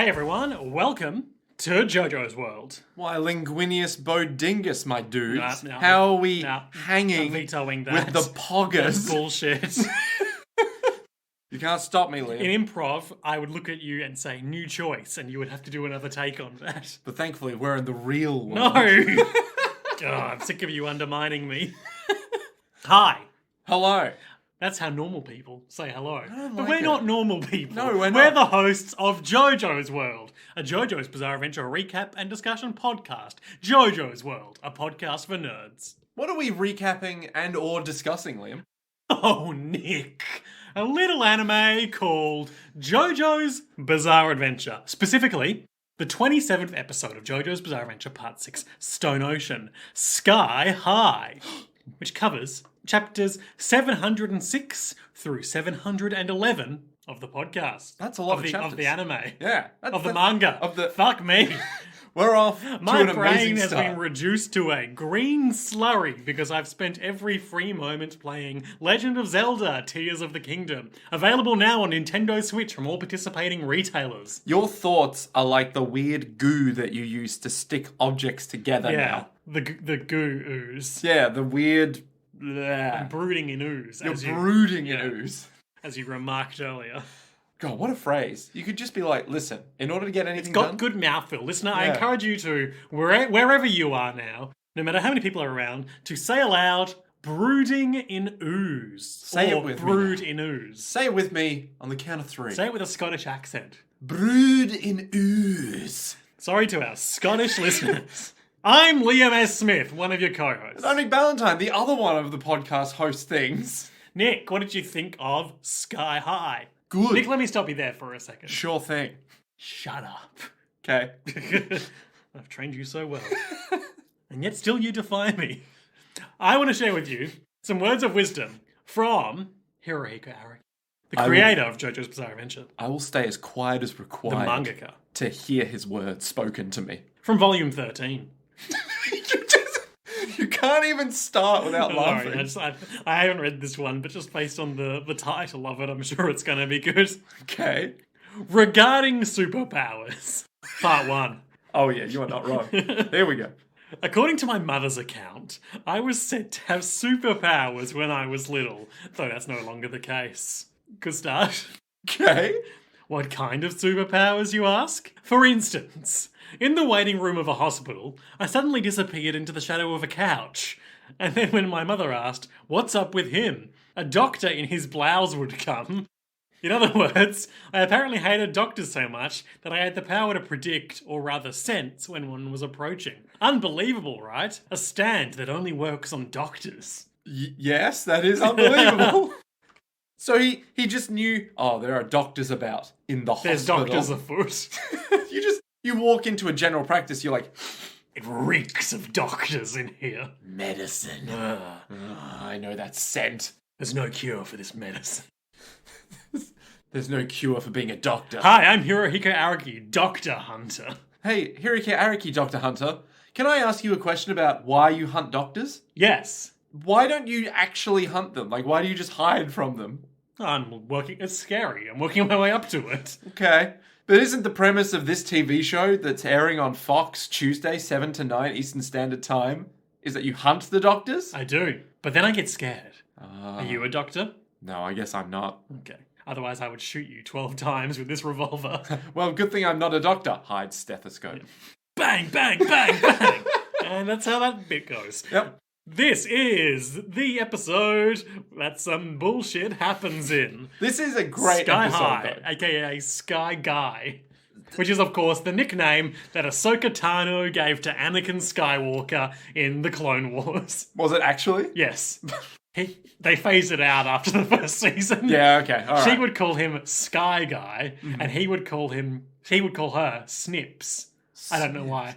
Hey everyone, welcome to Jojo's World. Why, Linguinius Bodingus, my dudes. No, How are we I'm hanging vetoing that. with the That's poggers? bullshit. You can't stop me, Liam. In improv, I would look at you and say, new choice, and you would have to do another take on that. But thankfully, we're in the real one. No! God, I'm sick of you undermining me. Hi. Hello. That's how normal people say hello. don't But like we're it. not normal people. No, we're We're not. the hosts of Jojo's World, a Jojo's Bizarre Adventure recap and discussion podcast. Jojo's World, a podcast for nerds. What are we recapping and or discussing, Liam? Oh, Nick. A little anime called Jojo's Bizarre Adventure. Specifically, the 27th episode of Jojo's Bizarre Adventure Part 6, Stone Ocean, Sky High, which covers chapters 706 through 711 of the podcast. That's a lot of Of chapters. the anime. Yeah. Of the manga. Fuck me. We're off My to an brain amazing has start. been reduced to a green slurry because I've spent every free moment playing Legend of Zelda Tears of the Kingdom. Available now on Nintendo Switch from all participating retailers. Your thoughts are like the weird goo that you use to stick objects together Yeah, now. the goo ooze. Yeah, the weird... bleh. Brooding in ooze, You're brooding in ooze. as you remarked earlier. God, what a phrase. You could just be like, listen, in order to get anything Got done... good mouthful. Listener, I Yeah. encourage you to, wherever you are now, no matter how many people are around, to say aloud, brooding in ooze. Say it or with me brood in ooze. Say it with me on the count of 3. Say it with a Scottish accent. Brood in ooze. Sorry to our Scottish listeners. I'm Liam S. Smith, one of your co-hosts. Dominic Ballantyne, the other one of the podcast host things. Nick, what did you think of Sky High? Good. Nick, let me stop you there for a second. Sure thing. Shut up. Okay. I've trained you so well. And yet still you defy me. I want to share with you some words of wisdom from Hirohiko Araki, the creator of JoJo's Bizarre Adventure, I will stay as quiet as the required mangaka, to hear his words spoken to me. from volume 13. You can't even start without laughing. Sorry, I haven't read this one, but just based on the title of it, I'm sure it's going to be good. Okay. Regarding superpowers, part 1. Oh yeah, you are not wrong. There we go. According to my mother's account, I was said to have superpowers when I was little, though that's no longer the case. Good start. Okay. What kind of superpowers, you ask? For instance, in the waiting room of a hospital, I suddenly disappeared into the shadow of a couch. And then when my mother asked, "What's up with him?" a doctor in his blouse would come. In other words, I apparently hated doctors so much that I had the power to predict, or rather sense, when one was approaching. Unbelievable, right? A stand that only works on doctors. Yes, that is unbelievable. So he just knew, oh, there are doctors about in the There's hospital. doctors afoot. You walk into a general practice, you're like, It reeks of doctors in here. medicine. I know that scent. There's no cure for this medicine. There's no cure for being a doctor. Hi, I'm Hirohiko Araki, Doctor Hunter. Hey, Hirohiko Araki, Dr. Hunter, can I ask you a question about why you hunt doctors? Yes. Why don't you actually hunt them? Like, why do you just hide from them? I'm working. It's scary. I'm working my way up to it. Okay. But isn't the premise of this TV show that's airing on Fox Tuesday, 7 to 9 Eastern Standard Time, is that you hunt the doctors? I do. But then I get scared. Are you a doctor? No, I guess I'm not. Okay. Otherwise, I would shoot you 12 times with this revolver. Well, good thing I'm not a doctor. Hide stethoscope. Bang, bang, bang, bang. And that's how that bit goes. Yep. This is the episode that some bullshit happens in. This is a great Sky episode, High, though. aka Sky Guy. Which is, of course, the nickname that Ahsoka Tano gave to Anakin Skywalker in the Clone Wars. Was it actually? Yes. They phased it out after the first season. Yeah, okay. All right. She would call him Sky Guy, and he would call her Snips. I don't know why.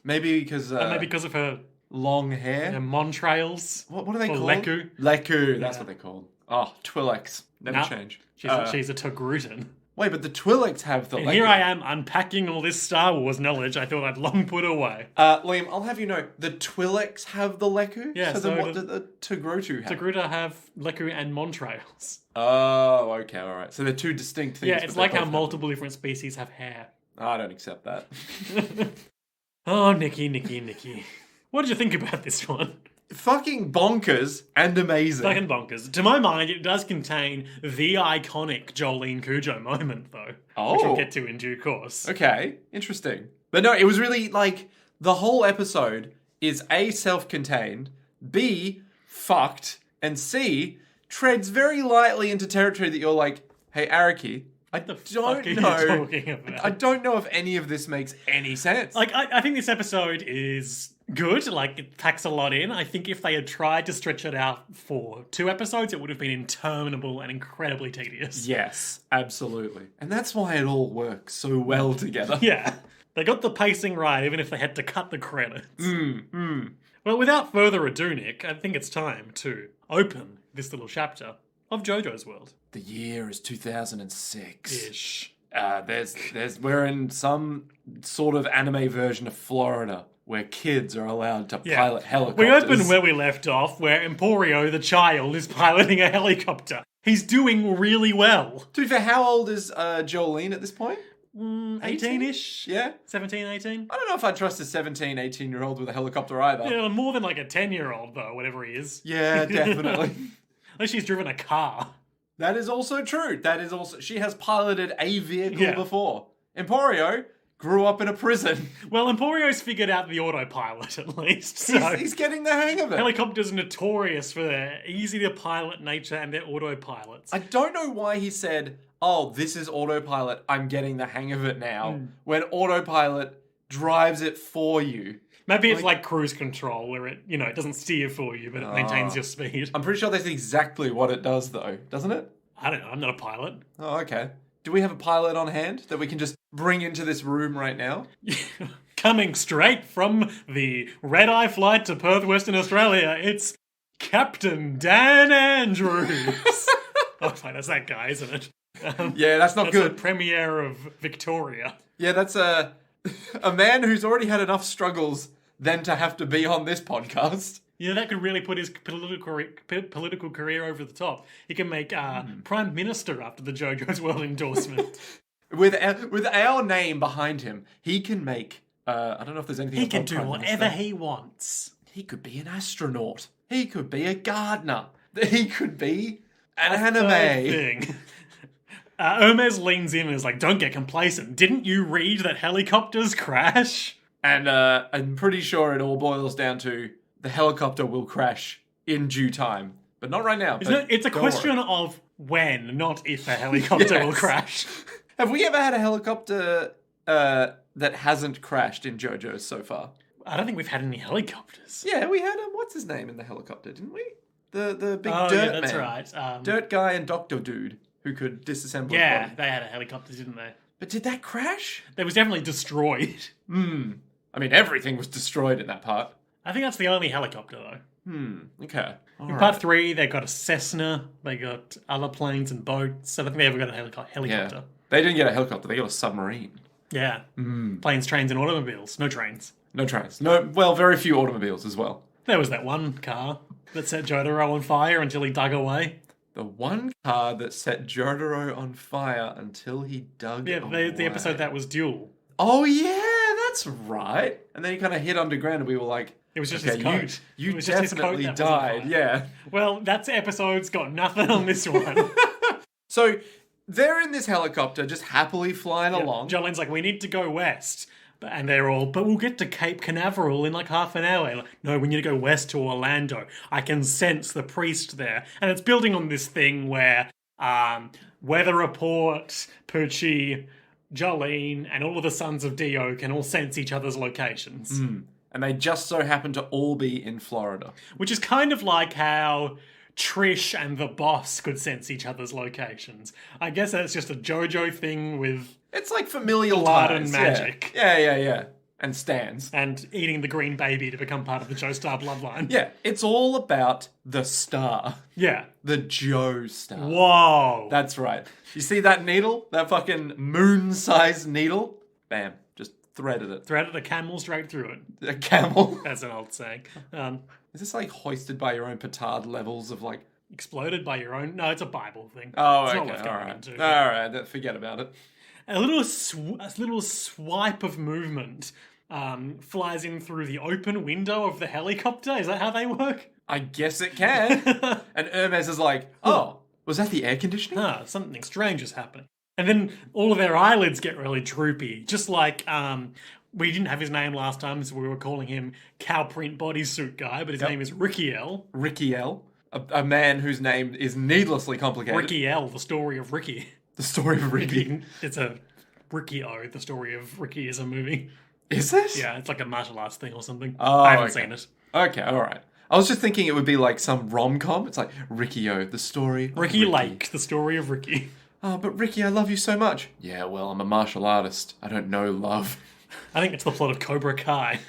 Maybe because... Maybe because of her long hair? Montrails. What are they or called? Leku. Leku, that's what they're called. Oh, Twi'leks. Never Nah, change. She's a Togrutan. Wait, but the Twi'leks have the And Leku. here I am unpacking all this Star Wars knowledge I thought I'd long put away. Liam, I'll have you know, the Twi'leks have the Leku? Yeah, so then so what did the Togrutu have? Togruta have Leku and Montrails. Oh, okay, alright. So they're two distinct things. Yeah, but it's they like both how have multiple different species have hair. I don't accept that. Oh, Nikki. What did you think about this one? Fucking bonkers and amazing. Fucking bonkers. To my mind, it does contain the iconic Jolene Cujo moment, though. Oh. Which we'll get to in due course. Okay, interesting. But no, it was really like the whole episode is A, self-contained, B, fucked, and C, treads very lightly into territory that you're like, hey, Araki, I don't know. I don't know if any of this makes any sense. Like, I think this episode is good. Like, it packs a lot in. I think if they had tried to stretch it out for 2 episodes, it would have been interminable and incredibly tedious. Yes, absolutely. And that's why it all works so well together. Yeah. They got the pacing right, even if they had to cut the credits. Well, without further ado, Nick, I think it's time to open this little chapter of Jojo's world. The year is 2006. Ish. We're in some sort of anime version of Florida where kids are allowed to pilot helicopters. We open where we left off, where Emporio, the child, is piloting a helicopter. He's doing really well. To be fair, how old is Jolene at this point? 18-ish? Yeah? 17, 18? I don't know if I trust a 17, 18-year-old with a helicopter either. Yeah, more than like a 10-year-old, though, whatever he is. Yeah, definitely. At least she's driven a car. That is also true. She has piloted a vehicle before. Emporio grew up in a prison. Well, Emporio's figured out the autopilot, at least. So he's getting the hang of it. Helicopters are notorious for their easy-to-pilot nature and their autopilots. I don't know why he said, oh, this is autopilot, I'm getting the hang of it now, when autopilot drives it for you. Maybe it's like cruise control, where it, it doesn't steer for you, but it maintains your speed. I'm pretty sure that's exactly what it does, though, doesn't it? I don't know, I'm not a pilot. Oh, okay. Do we have a pilot on hand that we can just bring into this room right now? Coming straight from the red-eye flight to Perth, Western Australia, it's Captain Dan Andrews. Oh, fine, that's that guy, isn't it? Yeah, that's not good. The premiere of Victoria. Yeah, that's a man who's already had enough struggles than to have to be on this podcast. Yeah, that could really put his political career over the top. He can make Prime Minister after the JoJo's World endorsement. With our name behind him, he can make... I don't know if there's anything... He can do whatever he wants. He could be an astronaut. He could be a gardener. He could be an anime. Thing. Hermes leans in and is like, don't get complacent. Didn't you read that helicopters crash? And I'm pretty sure it all boils down to the helicopter will crash in due time. But not right now. It's a question of when, not if a helicopter will crash. Have we ever had a helicopter that hasn't crashed in JoJo's so far? I don't think we've had any helicopters. Yeah, we had what's his name in the helicopter, didn't we? The big dirt that's man. right. Dirt guy and Doctor Dude who could disassemble his Yeah, body. they had a helicopter, didn't they? But did that crash? That was definitely destroyed. I mean, everything was destroyed in that part. I think that's the only helicopter, though. Okay. In part 3, they got a Cessna, they got other planes and boats. I don't think they ever got a helicopter. Yeah. They didn't get a helicopter, they got a submarine. Yeah. Planes, trains, and automobiles. No trains. No trains. Well, very few automobiles as well. There was that one car that set Jotaro on fire until he dug away. The one car that set Jotaro on fire until he dug away. Yeah, the episode that was Duel. Oh, yeah, that's right. And then he kind of hit underground and we were like... It was just his coat. You definitely died, yeah. Well, that episode's got nothing on this one. So, they're in this helicopter just happily flying along. Jolene's like, we need to go west. And they're all, but we'll get to Cape Canaveral in like half an hour. Like, no, we need to go west to Orlando. I can sense the priest there. And it's building on this thing where Weather Report, Pucci, Jolene, and all of the sons of Dio can all sense each other's locations. And they just so happen to all be in Florida. Which is kind of like how Trish and the boss could sense each other's locations. I guess that's just a JoJo thing with... It's like familial blood ties. And magic. Yeah. And stands. And eating the green baby to become part of the Joestar bloodline. Yeah, it's all about the star. Yeah. The Joe star. Whoa. That's right. You see that needle? That fucking moon-sized needle? Bam. Just threaded it. Threaded a camel straight through it. A camel? That's an old saying. Is this like hoisted by your own petard levels of like... Exploded by your own... No, it's a Bible thing. Oh, it's okay. not worth going into. All right, forget about it. a little swipe of movement flies in through the open window of the helicopter. Is that how they work? I guess it can. And Hermes is like, oh, was that the air conditioning? Something strange has happened. And then all of their eyelids get really droopy, just like we didn't have his name last time, so we were calling him Cow Print Bodysuit Guy, but his name is Rykiel. Rykiel, a man whose name is needlessly complicated. Rykiel, the story of Ricky. The story of Ricky. It's a Ryki-O, the story of Ricky is a movie. Is it? Yeah, it's like a martial arts thing or something. Oh, I haven't seen it. Okay, all right. I was just thinking it would be like some rom-com. It's like Ryki-O, the story of Ricky Lake, the story of Ricky. Oh, but Ricky, I love you so much. Yeah, well, I'm a martial artist. I don't know love. I think it's the plot of Cobra Kai.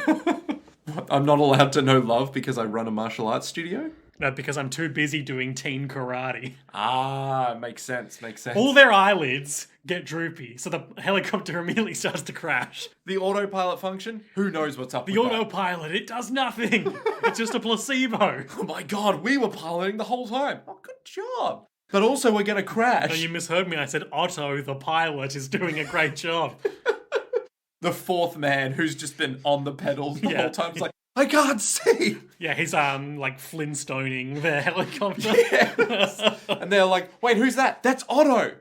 What? I'm not allowed to know love because I run a martial arts studio? No, because I'm too busy doing teen karate. Ah, makes sense. All their eyelids get droopy, so the helicopter immediately starts to crash. The autopilot function? Who knows what's up with The that? autopilot, it does nothing. It's just a placebo. Oh my god, we were piloting the whole time. Oh, good job. But also we're going to crash. No, you misheard me. I said Otto, the pilot, is doing a great job. The fourth man who's just been on the pedals the Yeah. whole time is like, I can't see. Yeah, he's like Flintstoning the helicopter. Yes. And they're like, wait, who's that? That's Otto.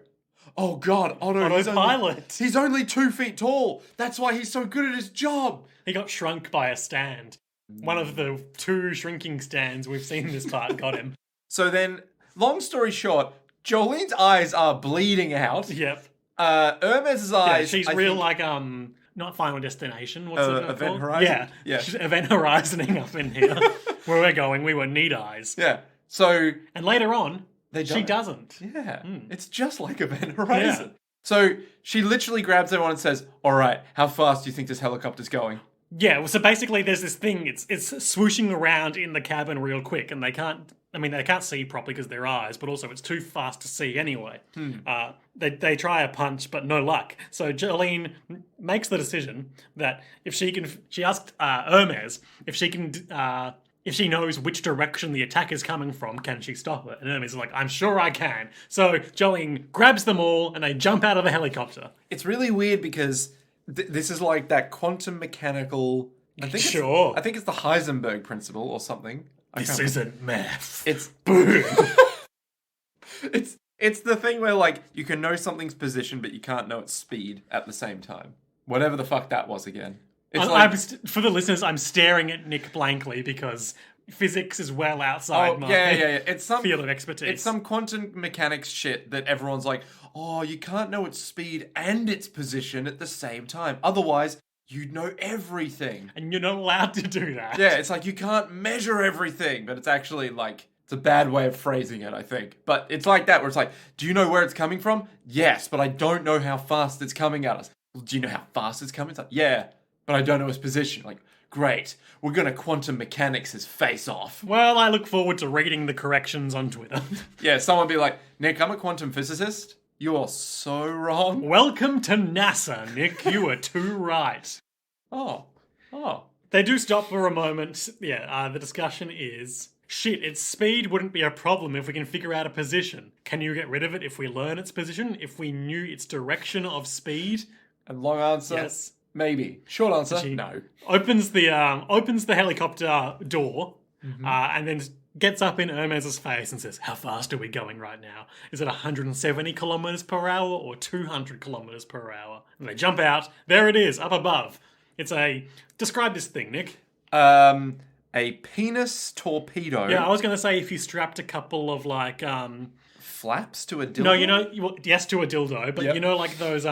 Oh god, Otto's pilot. He's only 2 feet tall. That's why he's so good at his job. He got shrunk by a stand. One of the 2 shrinking stands we've seen in this part got him. So then, long story short, Jolene's eyes are bleeding out. Yep. Hermes's eyes. She's I real think- like not Final Destination. What's it Event called? Horizon? Yeah. She's Event Horizoning up in here. Where we're going, we were Need Eyes. Yeah. So And later on, they she don't. doesn't. Yeah. It's just like Event Horizon. So she literally grabs everyone and says, all right, how fast do you think this helicopter's going? Yeah, well, so basically there's this thing, it's swooshing around in the cabin real quick, and they can't see properly because of their eyes, but also it's too fast to see anyway. They try a punch, but no luck. So Jolene makes the decision that she asked Hermes if she knows which direction the attack is coming from, can she stop it? And Hermes is like, I'm sure I can. So Jolene grabs them all, and they jump out of the helicopter. It's really weird because this is like that quantum mechanical... I think it's the Heisenberg principle or something. This isn't math. It's Boom. it's the thing where like you can know something's position but you can't know its speed at the same time. Whatever the fuck that was again. It's For the listeners, I'm staring at Nick blankly because physics is well outside my It's some field of expertise. It's some quantum mechanics shit that everyone's like, oh, you can't know its speed and its position at the same time. Otherwise, you'd know everything. And you're not allowed to do that. Yeah, it's like you can't measure everything, but it's actually like, it's a bad way of phrasing it, I think. But it's like that, where it's like, do you know where it's coming from? Yes, but I don't know how fast it's coming at us. Well, do you know how fast it's coming? It's like, yeah, but I don't know its position. Like, great, we're gonna quantum mechanics his face off. Well, I look forward to reading the corrections on Twitter. Yeah, someone be like, Nick, I'm a quantum physicist. You are so wrong. Welcome to NASA, Nick. You are too right. Oh. They do stop for a moment. Yeah, the discussion is, shit, its speed wouldn't be a problem if we can figure out a position. Can you get rid of it if we learn its position? If we knew its direction of speed? And long answer, Yes. maybe. Short answer, She no. Opens the helicopter door, and then gets up in Hermes's face and says, how fast are we going right now? Is it 170 kilometers per hour or 200 kilometers per hour? And they jump out. There it is, up above. Describe this thing, Nick. A penis torpedo. Yeah, I was going to say if you strapped a couple of like, Flaps to a dildo? no, yes, to a dildo, but Yep. you know, like those,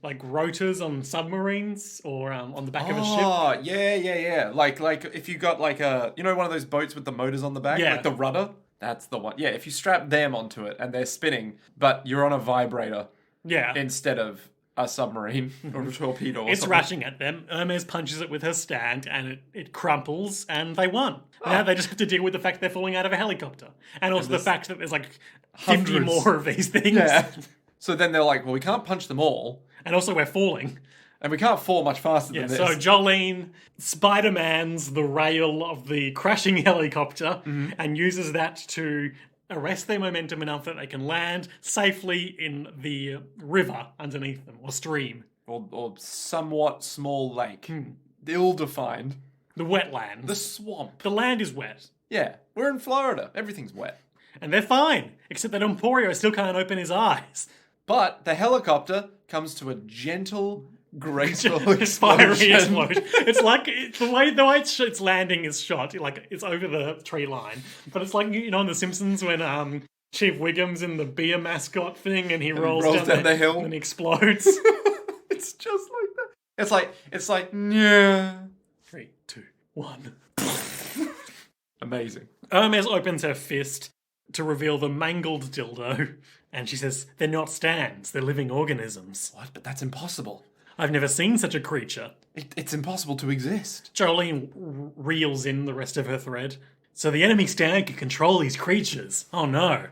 like rotors on submarines or on the back of a ship? Oh, yeah. Like if you got like one of those boats with the motors on the back? Yeah. Like the rudder? That's the one. Yeah, if you strap them onto it and they're spinning, but you're on a vibrator Yeah. instead of a submarine or a torpedo or It's something. rushing at them. Hermes punches it with her stand and it crumples and they won. Now they just have to deal with the fact they're falling out of a helicopter. And also the fact that there's like 50 hundreds. more of these things. Yeah. So then they're like, well, we can't punch them all, And also we're falling. and we can't fall much faster Yeah, than this. so Jolene Spider-Man's the rail of the crashing helicopter and uses that to arrest their momentum enough that they can land safely in the river underneath them, or stream. Or somewhat small lake. Ill-defined. The wetlands. The swamp. The land is wet. Yeah, we're in Florida. Everything's wet. And they're fine, except that Emporio still can't open his eyes. But the helicopter comes to a gentle, graceful Fiery explosion. explosion. It's like the way its landing is shot. Like it's over the tree line, but it's like in The Simpsons when Chief Wiggum's in the beer mascot thing and he rolls down the hill and explodes. It's just like that. It's like yeah. 3, 2, 1. Amazing. Hermes opens her fist to reveal the mangled dildo, and she says, "They're not stands, they're living organisms." What? But that's impossible. I've never seen such a creature. It's impossible to exist. Jolene reels in the rest of her thread. So the enemy stand can control these creatures. Oh no.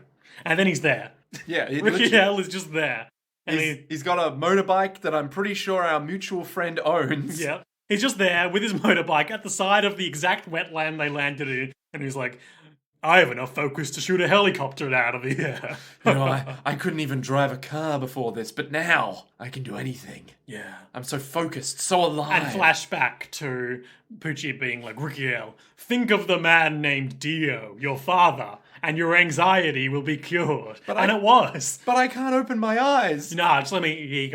And then he's there. Yeah. Rykiel is just there. And he's got a motorbike that I'm pretty sure our mutual friend owns. Yeah. He's just there with his motorbike at the side of the exact wetland they landed in. And he's like, I have enough focus to shoot a helicopter out of the air. You know, I couldn't even drive a car before this, but now I can do anything. Yeah. I'm so focused, so alive. And flashback to Poochie being like, Rykiel, think of the man named Dio, your father, and your anxiety will be cured. And it was. But I can't open my eyes. Nah, just let me.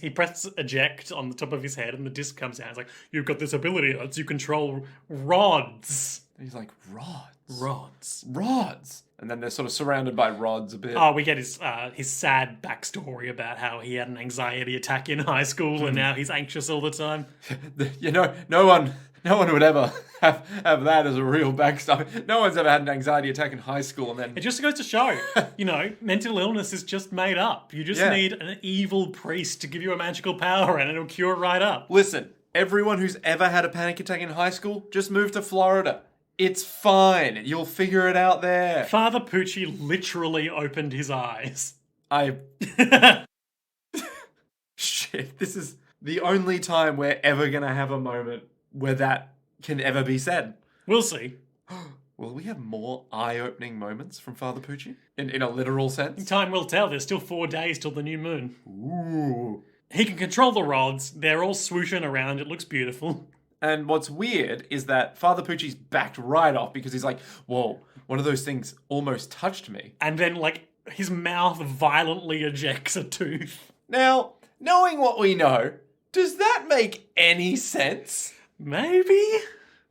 He presses eject on the top of his head, and the disc comes down. It's like, you've got this ability that lets you control rods. He's like, rods? Rods. And then they're sort of surrounded by rods a bit. Oh, we get his sad backstory about how he had an anxiety attack in high school and now he's anxious all the time. You know, no one would ever have that as a real backstory. No one's ever had an anxiety attack in high school and then... It just goes to show, mental illness is just made up. You just need an evil priest to give you a magical power and it'll cure it right up. Listen, everyone who's ever had a panic attack in high school, just move to Florida. It's fine. You'll figure it out there. Father Poochie literally opened his eyes. Shit, this is the only time we're ever going to have a moment where that can ever be said. We'll see. Will we have more eye-opening moments from Father Poochie? In a literal sense? Time will tell. There's still 4 days till the new moon. Ooh. He can control the rods. They're all swooshing around. It looks beautiful. And what's weird is that Father Poochie's backed right off because he's like, whoa, one of those things almost touched me. And then, his mouth violently ejects a tooth. Now, knowing what we know, does that make any sense? Maybe?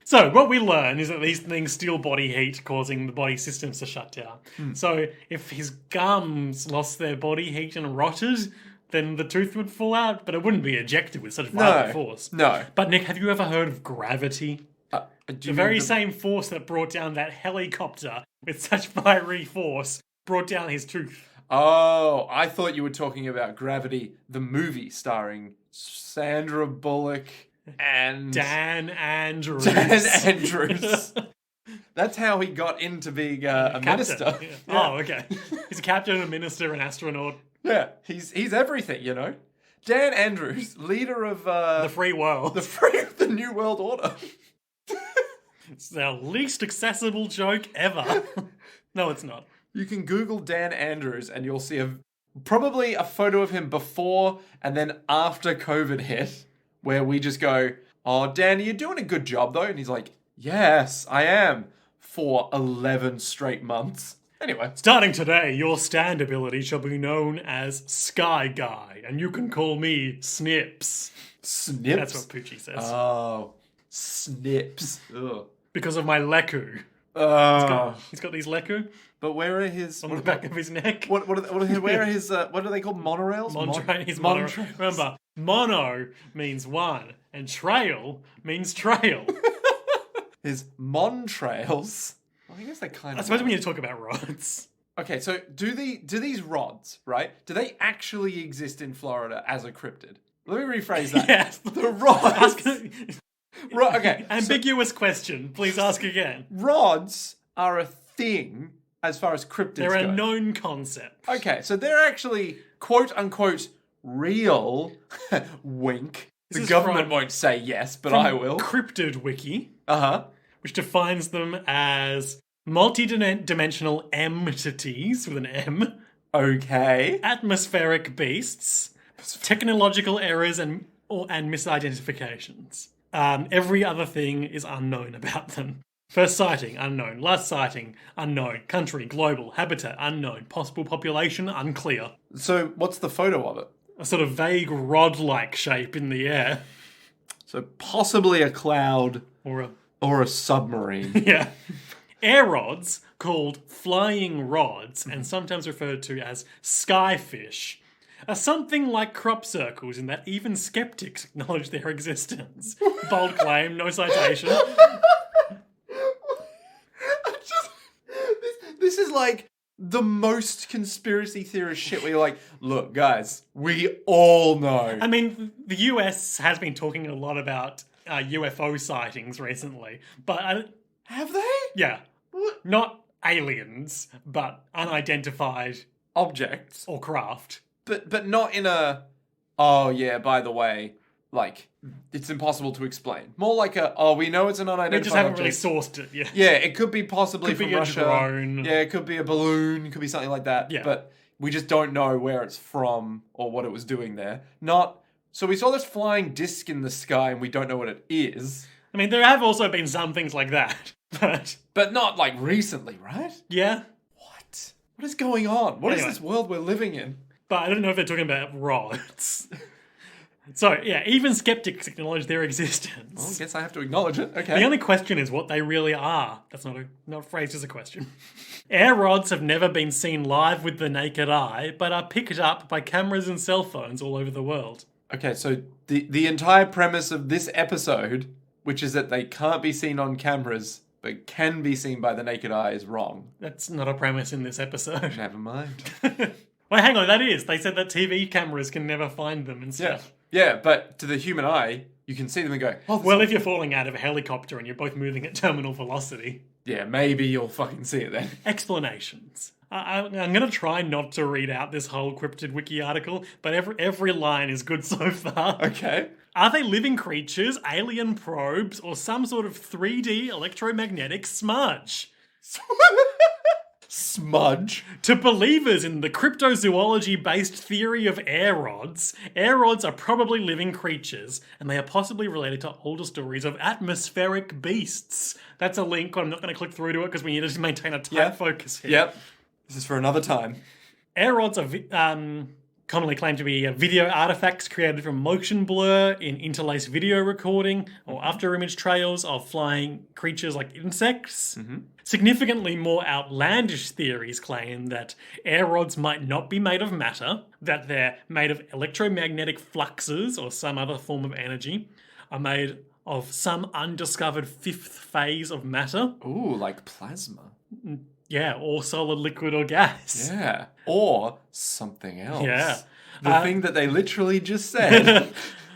So, what we learn is that these things steal body heat, causing the body systems to shut down. So, if his gums lost their body heat and rotted, then the tooth would fall out, but it wouldn't be ejected with such violent force. No. But Nick, have you ever heard of gravity? The very same force that brought down that helicopter with such fiery force brought down his tooth. Oh, I thought you were talking about Gravity, the movie starring Sandra Bullock and... Dan Andrews. That's how he got into being a minister. Yeah. Oh, okay. He's a captain, a minister, an astronaut. Yeah, he's everything, Dan Andrews, leader of... the free world. The New World Order. It's the least accessible joke ever. No, it's not. You can Google Dan Andrews and you'll see probably a photo of him before and then after COVID hit, where we just go, oh, Dan, you're doing a good job, though. And he's like, yes, I am, for 11 straight months. Anyway. Starting today, your stand ability shall be known as Sky Guy, and you can call me Snips. Snips? That's what Poochie says. Oh, Snips. Ugh. Because of my leku. He's got these leku. But where are his... On the back of his neck. Where are his... what are they called? Monorails? His monorail. Remember, mono means one, and trail means trail. His Montrails... I guess they kind of... I suppose we need to talk about rods. Okay, so do these rods, right? Do they actually exist in Florida as a cryptid? Let me rephrase that. Yes. The rods... Okay. Ambiguous question. Please ask again. Rods are a thing as far as cryptids go. They're a known concept. Okay, so they're actually quote-unquote real. Wink. The government won't say yes, but I will. Cryptid Wiki. Uh-huh. Which defines them as multi-dimensional entities with an M, Okay. atmospheric beasts, technological errors and misidentifications. Every other thing is unknown about them. First sighting, unknown. Last sighting, unknown. Country, global. Habitat, unknown. Possible population, unclear. So what's the photo of it? A sort of vague rod-like shape in the air. So possibly a cloud Or or a submarine. yeah. Air rods, called flying rods, and sometimes referred to as skyfish, are something like crop circles in that even skeptics acknowledge their existence. Bold claim, no citation. This is like the most conspiracy theorist shit where you're like, look, guys, we all know. I mean, the US has been talking a lot about UFO sightings recently, but Have they? yeah, What? not aliens, but unidentified Objects. or craft. But not in a, oh yeah, by the way, like, it's impossible to explain. More like a, oh, we know it's an They unidentified just haven't object. really sourced it yet. Yeah, it could be possibly Could be from a Russia. drone. Yeah, it could be a balloon. It could be something like that. Yeah. But we just don't know where it's from or what it was doing there. Not, so we saw this flying disc in the sky and we don't know what it is. I mean, there have also been some things like that, but But not like recently, right? yeah. What? What is going on? What is Anyway. this world we're living in? But I don't know if they're talking about rods. So, yeah, even skeptics acknowledge their Well, I existence. guess I have to acknowledge it. Okay. The only question is what they really are. That's not phrased as a question. Air rods have never been seen live with the naked eye, but are picked up by cameras and cell phones all over the world. Okay, so the entire premise of this episode, which is that they can't be seen on cameras, but can be seen by the naked eye, is wrong. That's not a premise in this episode. Never mind. Well, hang on, that is. They said that TV cameras can never find them and Yeah. stuff. Yeah, but to the human eye, you can see them and go, oh, Well, if you're falling out of a helicopter and you're both moving at terminal velocity. yeah, maybe you'll fucking see it then. Explanations. I'm going to try not to read out this whole Cryptid Wiki article, but every line is good so far. Okay. Are they living creatures, alien probes, or some sort of 3D electromagnetic smudge? Smudge. To believers in the cryptozoology-based theory of air rods are probably living creatures, and they are possibly related to older stories of atmospheric beasts. That's a link. I'm not going to click through to it because we need to maintain a tight focus here. Yep. This is for another time. Air rods are commonly claimed to be video artifacts created from motion blur in interlaced video recording or after-image trails of flying creatures like insects. Significantly more outlandish theories claim that air rods might not be made of matter, that they're made of electromagnetic fluxes or some other form of energy, are made of some undiscovered fifth phase of matter, Ooh, like plasma. yeah, or solid, liquid, or gas. Yeah. Or something else. Yeah. The thing that they literally just said.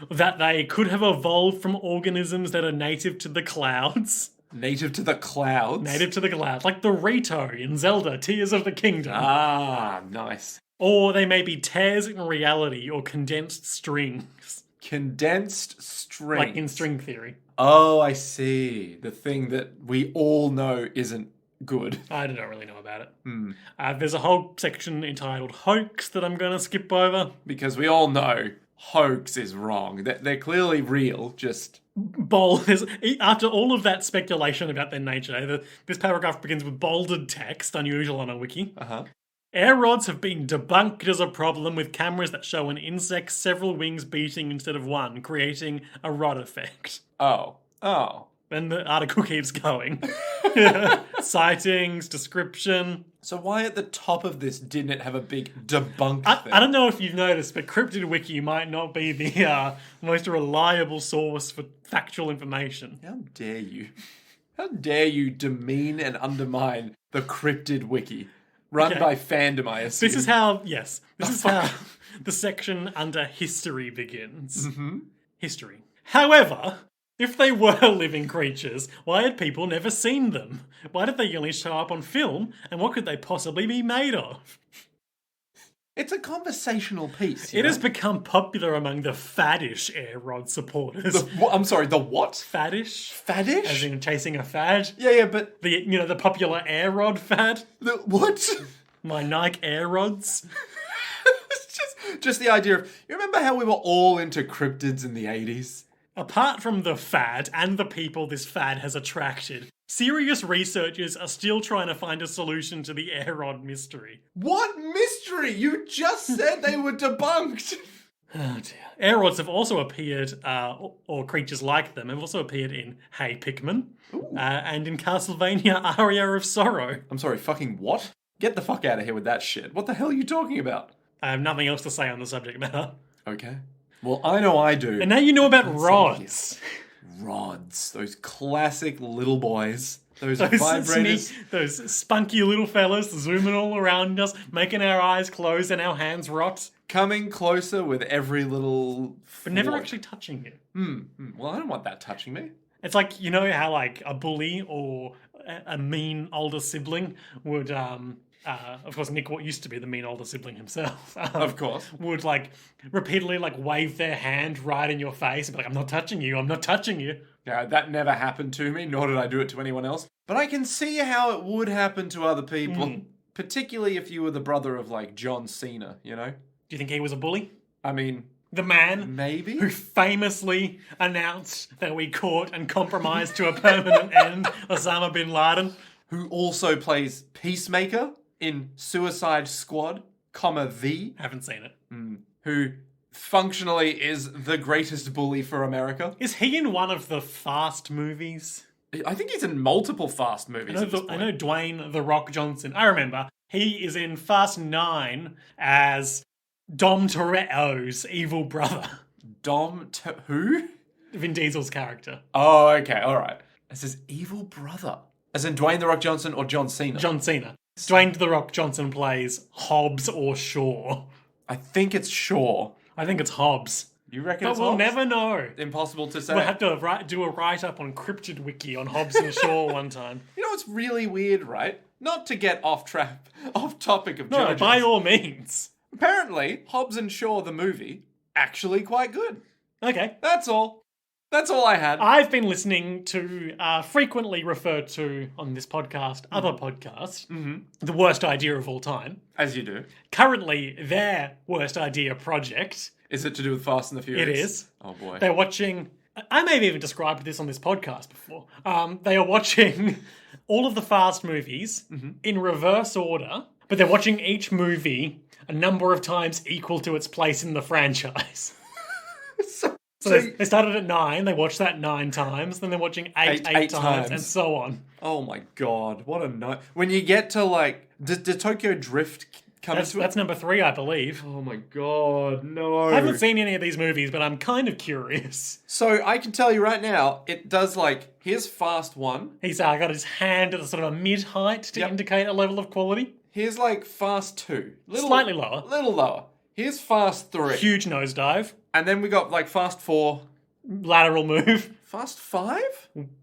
That they could have evolved from organisms that are native to the clouds. Native to the clouds. Native to the clouds, like the Rito in Zelda, Tears of the Kingdom. Ah, nice. Or they may be tears in reality or condensed strings, Condensed string. like in string theory. Oh, I see. The thing that we all know isn't good. I don't really know about it. There's a whole section entitled Hoax that I'm going to skip over. Because we all know hoax is wrong. They're clearly real, just... After all of that speculation about their nature, this paragraph begins with bolded text, unusual on a wiki. Uh-huh. Air rods have been debunked as a problem with cameras that show an insect's several wings beating instead of one, creating a rod effect. Oh. And the article keeps going. Sightings, description. So why at the top of this didn't it have a big debunk thing? I don't know if you've noticed, but Cryptid Wiki might not be the most reliable source for factual information. How dare you? How dare you demean and undermine the Cryptid Wiki? Run by fandom, I assume. This is how the section under history begins. History. However, if they were living creatures, why had people never seen them? Why did they only show up on film? And what could they possibly be made of? It's a conversational piece. It has become popular among the faddish air rod supporters. I'm sorry, the what? Faddish? Faddish? As in chasing a fad? Yeah, but... The popular air rod fad? The what? My Nike air rods? It's just the idea of... You remember how we were all into cryptids in the 80s? Apart from the fad and the people this fad has attracted, serious researchers are still trying to find a solution to the air rod mystery. What mystery? You just said they were debunked. Oh dear. Air rods have also appeared, or creatures like them, have also appeared in Hey Pikmin, and in Castlevania Aria of Sorrow. I'm sorry, fucking what? Get the fuck out of here with that shit. What the hell are you talking about? I have nothing else to say on the subject matter. Okay. Well, I know I do. And now you know about rods. Rods. Those classic little boys. Those vibrators. Those spunky little fellas zooming all around us, making our eyes close and our hands rot. Coming closer with every little... But never actually touching you. Well, I don't want that touching me. It's like, you know how like a bully or a mean older sibling would... of course, Nick, what used to be the mean older sibling himself, of course, would like repeatedly like wave their hand right in your face and be like, "I'm not touching you. I'm not touching you." Yeah, that never happened to me, nor did I do it to anyone else. But I can see how it would happen to other people, particularly if you were the brother of like John Cena. You know? Do you think he was a bully? I mean, the man maybe who famously announced that we caught and compromised to a permanent end Osama bin Laden, who also plays Peacemaker in Suicide Squad, V. Haven't seen it. Who functionally is the greatest bully for America. Is he in one of the Fast movies? I think he's in multiple Fast movies. I know Dwayne "The Rock" Johnson. I remember. He is in Fast 9 as Dom Toretto's evil brother. Who? Vin Diesel's character. Oh, okay, alright. As his evil brother. As in Dwayne "The Rock" Johnson or John Cena? John Cena. Dwayne "The Rock" Johnson plays Hobbs or Shaw. I think it's Shaw. I think it's Hobbs. You reckon but it's we'll Hobbs? never know. Impossible to say. We'll have to do a write-up on Cryptid Wiki on Hobbs and Shaw one time. You know what's really weird, right? Not to get off topic of Jojo. No, by all means. Apparently, Hobbs and Shaw, the movie, actually quite good. Okay. That's all. That's all I had. I've been listening to, frequently referred to on this podcast, other podcasts, The Worst Idea of All Time. As you do. Currently, their worst idea project. Is it to do with Fast and the Furious? It is. Oh boy. They're watching, I may have even described this on this podcast before. They are watching all of the Fast movies in reverse order, but they're watching each movie a number of times equal to its place in the franchise. So they started at 9, they watched that 9 times, then they're watching 8 times, and so on. Oh my god, what a night. When you get to like, did Tokyo Drift come into it? That's number 3, I believe. Oh my god, no. I haven't seen any of these movies, but I'm kind of curious. So I can tell you right now, it does like, here's Fast 1. He's got his hand at a sort of a mid-height to indicate a level of quality. Here's like Fast 2. Slightly lower. Little lower. Here's Fast 3. Huge nosedive. And then we got like Fast 4. Lateral move. Fast 5?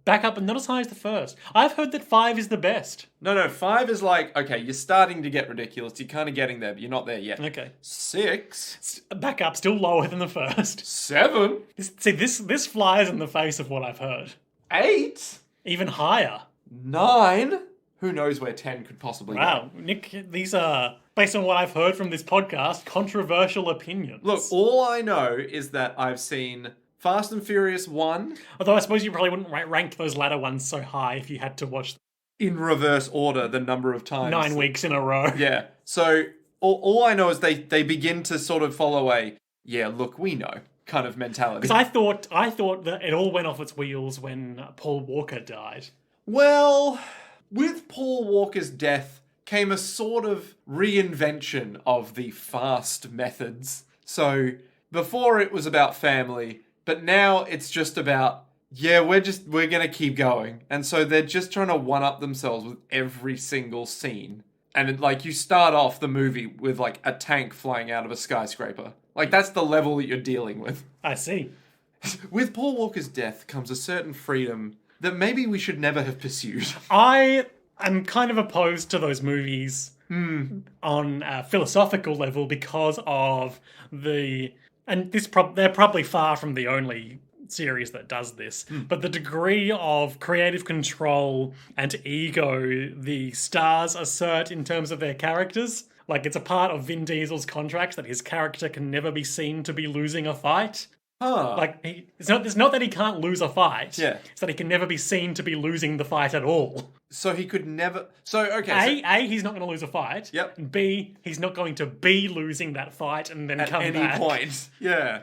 Back up and not as high as the first. I've heard that 5 is the best. No, 5 is like, okay, you're starting to get ridiculous. You're kind of getting there, but you're not there yet. Okay. 6. Back up, still lower than the first. 7. This flies in the face of what I've heard. 8. Even higher. 9. Who knows where 10 could possibly go. Wow, Nick, these are, based on what I've heard from this podcast, controversial opinions. Look, all I know is that I've seen Fast and Furious 1. Although I suppose you probably wouldn't rank those latter ones so high if you had to watch in reverse order the number of times. 9 weeks in a row. Yeah. So all I know is they begin to sort of follow a, yeah, look, we know kind of mentality. Because I thought that it all went off its wheels when Paul Walker died. Well, with Paul Walker's death came a sort of reinvention of the fast methods. So before it was about family, but now it's just about, yeah, we're going to keep going. And so they're just trying to one-up themselves with every single scene. And like you start off the movie with like a tank flying out of a skyscraper. Like that's the level that you're dealing with. I see. With Paul Walker's death comes a certain freedom that maybe we should never have pursued. I am kind of opposed to those movies on a philosophical level because of they're probably far from the only series that does this, but the degree of creative control and ego the stars assert in terms of their characters. Like, it's a part of Vin Diesel's contract that his character can never be seen to be losing a fight. Like, it's not that he can't lose a fight. Yeah. It's that he can never be seen to be losing the fight at all. So he could never... So, okay. A, he's not going to lose a fight. Yep. And B, he's not going to be losing that fight and then come at back. any point. Yeah.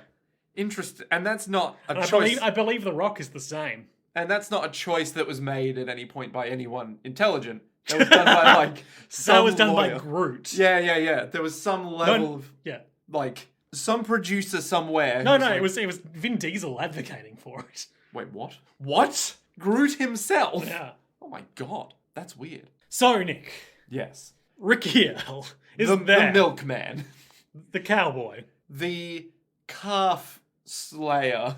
Interesting. And that's not a choice... I believe The Rock is the same. And that's not a choice that was made at any point by anyone intelligent. That was done by, like, some That was done lawyer. by Groot. Yeah. There was some level of... Yeah. Like, some producer somewhere... No, it was Vin Diesel advocating for it. Wait, what? What? Groot himself? Yeah. Oh my god. That's weird. So, Nick, Yes. Rykiel is The there. milkman. The cowboy. The calf slayer.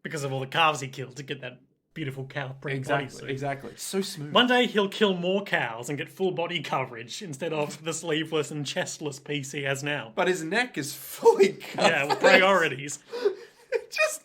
Because of all the calves he killed to get that beautiful cow print bodysuit. Exactly. So smooth. One day he'll kill more cows and get full body coverage instead of the sleeveless and chestless piece he has now. But his neck is fully covered. Yeah, with priorities.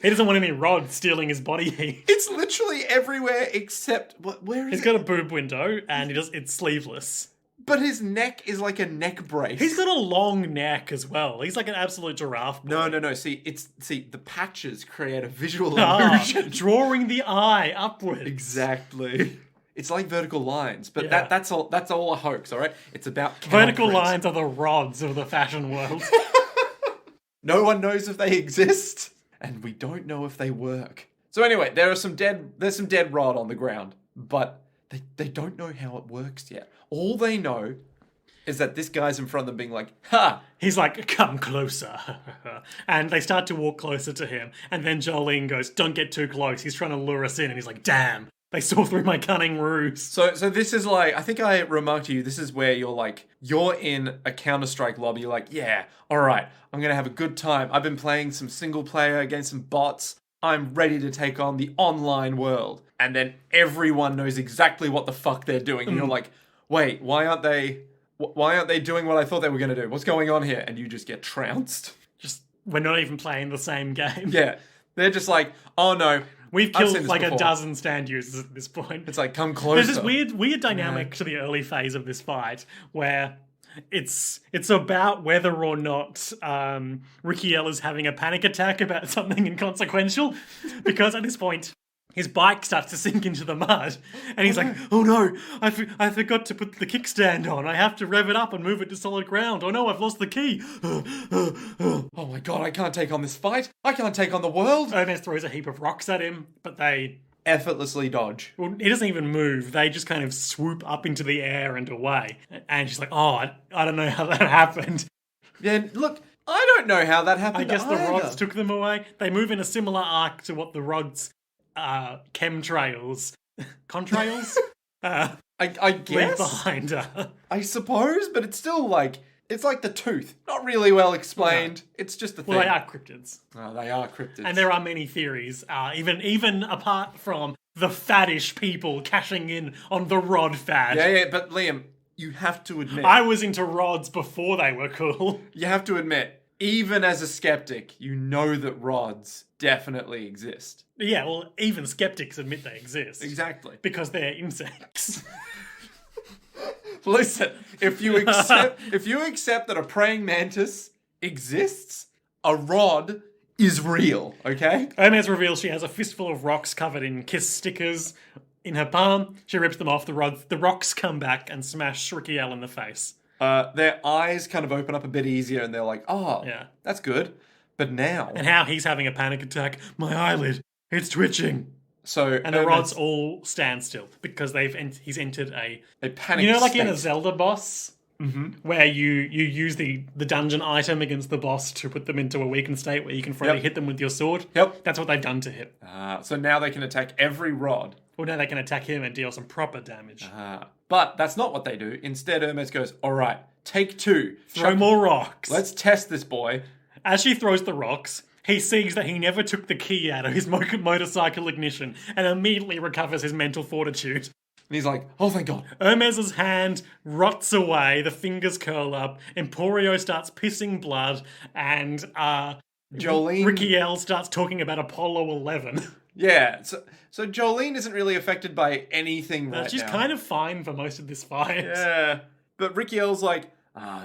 He doesn't want any rods stealing his body heat. It's literally everywhere except... Where is He's it? got a boob window and it's sleeveless. But his neck is like a neck brace. He's got a long neck as well. He's like an absolute giraffe boy. No. See, the patches create a visual illusion. Drawing the eye upwards. Exactly. It's like vertical lines, but Yeah. that's all a hoax, all right? It's about Vertical cow prints. lines are the rods of the fashion world. No one knows if they exist, and we don't know if they work. So anyway, there's some dead rod on the ground, but they don't know how it works yet. All they know is that this guy's in front of them being like, ha! He's like, come closer. And they start to walk closer to him. And then Jolene goes, don't get too close. He's trying to lure us in. And he's like, damn, they saw through my cunning ruse. So this is like, I think I remarked to you, this is where you're in a Counter-Strike lobby. You're like, yeah, all right, I'm going to have a good time. I've been playing some single player against some bots. I'm ready to take on the online world. And then everyone knows exactly what the fuck they're doing. And you're like, wait, why aren't they doing what I thought they were going to do? What's going on here? And you just get trounced. We're not even playing the same game. Yeah. They're just like, oh no. We've I've seen killed this like before. a dozen stand users at this point. It's like, come closer. There's this weird dynamic to the early phase of this fight where it's about whether or not Rykiel is having a panic attack about something inconsequential. Because at this point, his bike starts to sink into the mud. And he's like, oh no, I forgot to put the kickstand on. I have to rev it up and move it to solid ground. Oh no, I've lost the key. Oh my god, I can't take on this fight. I can't take on the world. Hermes throws a heap of rocks at him, but they... Effortlessly dodge. Well, he doesn't even move. They just kind of swoop up into the air and away. And she's like, oh, I don't know how that happened. Yeah, look, I don't know how that happened I guess the either. rods took them away. They move in a similar arc to what the rods, chemtrails, contrails, I leave guess. behind her. I suppose, but it's still like, it's like the tooth. Not really well explained. It's just a thing. Well, they are cryptids. Oh, they are cryptids. And there are many theories, even apart from the faddish people cashing in on the rod fad. Yeah, but Liam, you have to admit. I was into rods before they were cool. You have to admit, even as a skeptic, you know that rods definitely exist. Yeah, well, even skeptics admit they exist. Exactly. Because they're insects. Listen, if you accept that a praying mantis exists, a rod is real, okay? Hermes reveals she has a fistful of rocks covered in kiss stickers in her palm. She rips them off. The rocks come back and smash Rykiel in the face. Their eyes kind of open up a bit easier and they're like, oh, Yeah. that's good. But now... And how he's having a panic attack. My eyelid, it's twitching. So And the rods all stand still because he's entered a panic like state. in a Zelda boss, where you use the dungeon item against the boss to put them into a weakened state where you can freely hit them with your sword. Yep. That's what they've done to him. So now they can attack every rod. Well, now they can attack him and deal some proper damage. But that's not what they do. Instead, Hermes goes, all right, take two. Throw more rocks. Let's test this boy. As she throws the rocks, he sees that he never took the key out of his motorcycle ignition and immediately recovers his mental fortitude. And he's like, oh, thank God. Hermes's hand rots away, the fingers curl up, Emporio starts pissing blood, and Jolene... Rykiel starts talking about Apollo 11. Yeah, so Jolene isn't really affected by anything right She's now. kind of fine for most of this fight. Yeah. But Rykiel's like,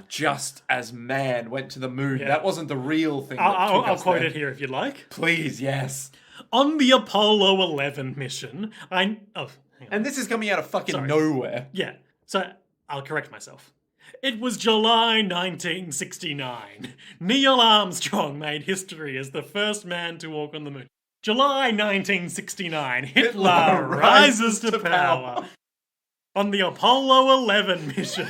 just as man went to the moon. Yeah. That wasn't the real thing. I'll quote it here if you'd like. Please, yes. On the Apollo 11 mission, hang on. And this is coming out of fucking nowhere. Yeah, so I'll correct myself. It was July 1969. Neil Armstrong made history as the first man to walk on the moon. July 1969. Hitler rises to power. On the Apollo 11 mission.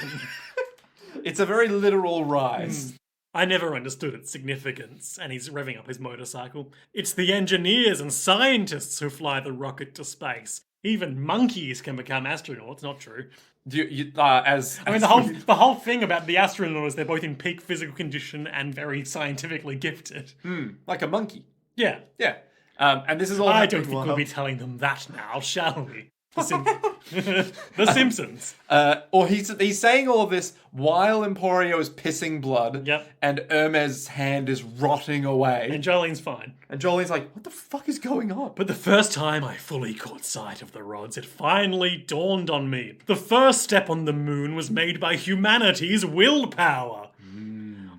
It's a very literal rise. I never understood its significance, and he's revving up his motorcycle. It's the engineers and scientists who fly the rocket to space. Even monkeys can become astronauts. Not true. The whole thing about the astronauts, they're both in peak physical condition and very scientifically gifted. Like a monkey. Yeah. Yeah. And this is all. I don't think we'll be telling them that now, shall we? The Simpsons. Or he's saying all of this while Emporio is pissing blood. Yep. And Hermes' hand is rotting away. And Jolene's fine. And Jolene's like, what the fuck is going on? But the first time I fully caught sight of the rods, it finally dawned on me. The first step on the moon was made by humanity's willpower.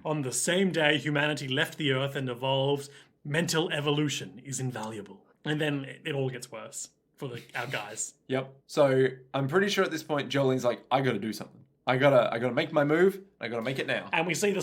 On the same day humanity left the Earth and evolved, mental evolution is invaluable. And then it all gets worse for our guys. Yep. So I'm pretty sure at this point Jolene's like, I gotta do something. I gotta make my move. I gotta make it now. And we see the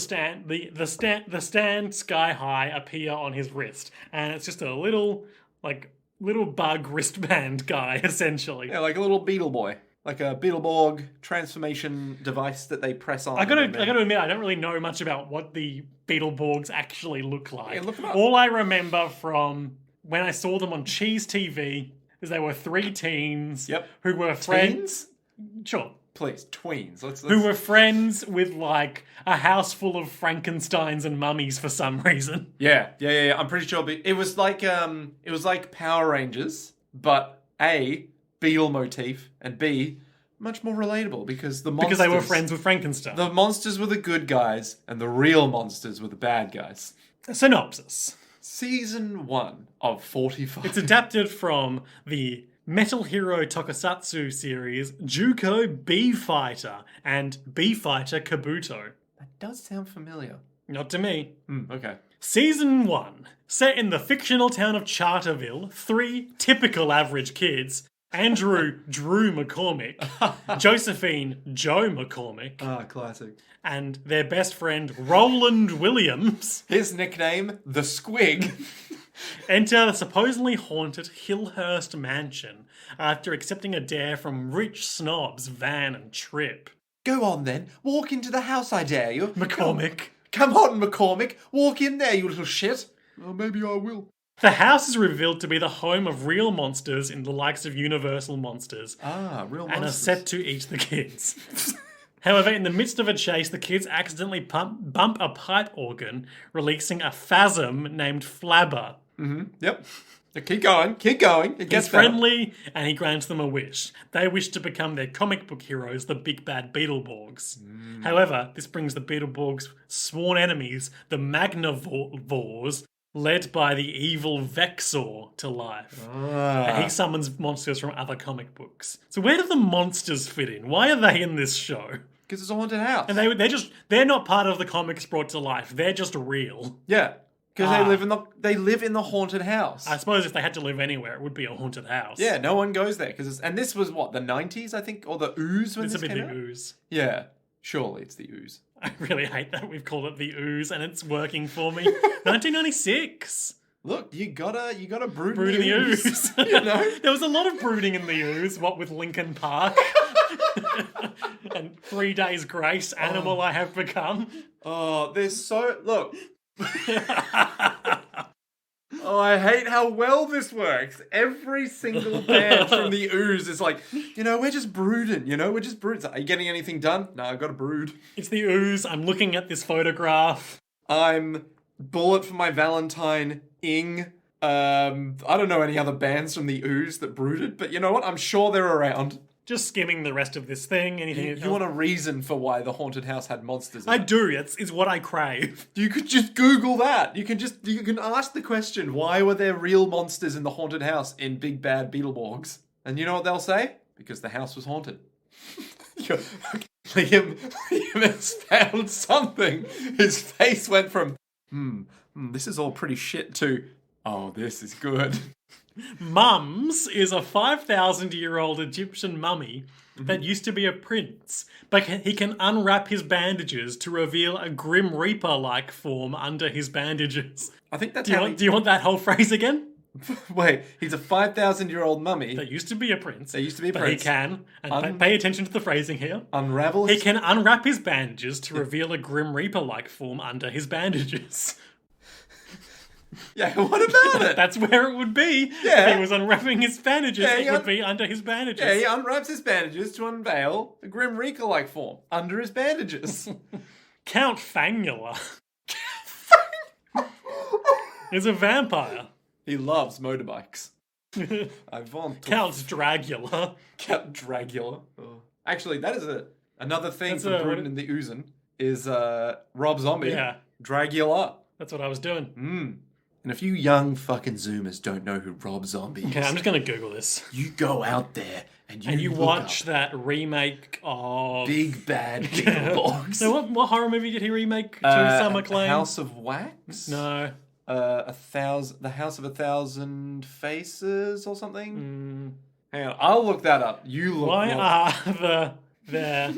stand sky high appear on his wrist, and it's just a little bug wristband guy essentially. Yeah, like a little beetle boy. Like a Beetleborg transformation device that they press on. I gotta admit, I don't really know much about what the Beetleborgs actually look like. Yeah, look them up. All I remember from when I saw them on Cheese TV is they were three teens who were friends. Sure. Please, tweens. Let's who were friends with like a house full of Frankensteins and mummies for some reason. Yeah. I'm pretty sure it was like Power Rangers, but A, beetle motif, and B, much more relatable because because they were friends with Frankenstein. The monsters were the good guys, and the real monsters were the bad guys. Synopsis. Season 1 of 45. It's adapted from the Metal Hero Tokusatsu series Juko B-Fighter and B-Fighter Kabuto. That does sound familiar. Not to me. Okay. Season 1. Set in the fictional town of Charterville, 3 typical average kids, Andrew Drew McCormick, Josephine Joe McCormick. Classic. And their best friend Roland Williams. His nickname, the Squig. Enter the supposedly haunted Hillhurst mansion after accepting a dare from rich snobs Van and Trip. Go on then, walk into the house, I dare you. McCormick. Come on, McCormick, walk in there, you little shit. Oh, maybe I will. The house is revealed to be the home of real monsters in the likes of Universal Monsters. Real monsters. And are set to eat the kids. However, in the midst of a chase, the kids accidentally bump a pipe organ, releasing a phasm named Flabber. Yep. Keep going. It gets He's friendly, and he grants them a wish. They wish to become their comic book heroes, the big bad Beetleborgs. However, this brings the Beetleborgs' sworn enemies, the Magnivores, led by the evil Vexor, to life. And he summons monsters from other comic books. So where do the monsters fit in? Why are they in this show? Because it's a haunted house. And they're not part of the comics brought to life. They're just real. Yeah. Because they live in the haunted house. I suppose if they had to live anywhere, it would be a haunted house. Yeah, no one goes there. And this was what, the 90s, I think? Or the Ooze when this came out? It's a bit the Ooze. Yeah. Surely it's the Ooze. I really hate that we've called it the Ooze and it's working for me. 1996. Look, you gotta brood in the ooze. You know? There was a lot of brooding in the ooze, what with Linkin Park. And 3 Days Grace, Animal I Have Become. Oh, look. Oh, I hate how well this works. Every single band from the Ooze is like, we're just brooding, we're just brooding. Are you getting anything done? No, I've got to brood. It's the Ooze. I'm looking at this photograph. I'm Bullet for My Valentine, Ing. I don't know any other bands from the Ooze that brooded, but you know what? I'm sure they're around. just skimming the rest of this thing. Anything You want a reason for why the haunted house had monsters in I it. do. It's what I crave. You could just Google that. You can ask the question, why were there real monsters in the haunted house in Big Bad Beetleborgs? And you know what they'll say? Because the house was haunted. Liam has found something. His face went from, this is all pretty shit to, oh, this is good. Mums is a 5,000-year-old Egyptian mummy that used to be a prince, but he can unwrap his bandages to reveal a Grim Reaper-like form under his bandages. I think that's Do you want that whole phrase again? Wait, he's a 5,000-year-old mummy. That used to be a prince. There used to be a but prince. he can, and pay attention to the phrasing here. Unravel He his... can unwrap his bandages to reveal a Grim Reaper-like form under his bandages. Yeah, what about it? That's where it would be. Yeah. If he was unwrapping his bandages, Yeah, it would be under his bandages. Yeah, he unwraps his bandages to unveil a Grim Reaper-like form under his bandages. Count Fangula is a vampire. He loves motorbikes. I want to... Count Dragula. Count Dragula. Oh. Actually, that is another thing That's from Bruton and the Oozin is Rob Zombie. Yeah. Dragula. That's what I was doing. And if you young fucking Zoomers don't know who Rob Zombie is, Okay, I'm just going to Google this. you go out there and you look watch up that remake of... Big Bad Beetleborgs. So what horror movie did he remake to some acclaim? House of Wax? No. The House of a Thousand Faces or something? Hang on, I'll look that up. You look. Why are there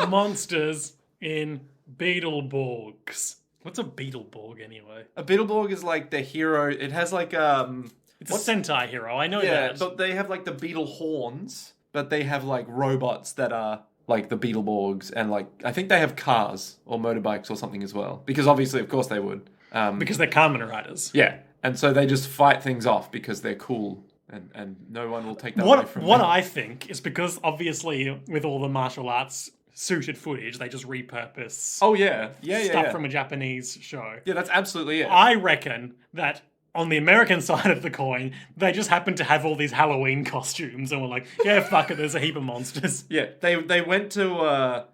monsters in Beetleborgs? What's a Beetleborg anyway? A Beetleborg is like the hero. It has like It's a Sentai hero. I know yeah, that. but they have like the beetle horns, but they have like robots that are like the Beetleborgs, and like I think they have cars or motorbikes or something as well. Because obviously, of course, they would. Because they're Kamen Riders. Yeah, and so they just fight things off because they're cool, and no one will take that away from them. What I think is because obviously with all the martial arts suited footage, they just repurpose stuff from a Japanese show. Yeah, that's absolutely it. I reckon that on the American side of the coin, they just happen to have all these Halloween costumes and were like, yeah, fuck it, there's a heap of monsters. Yeah, they went to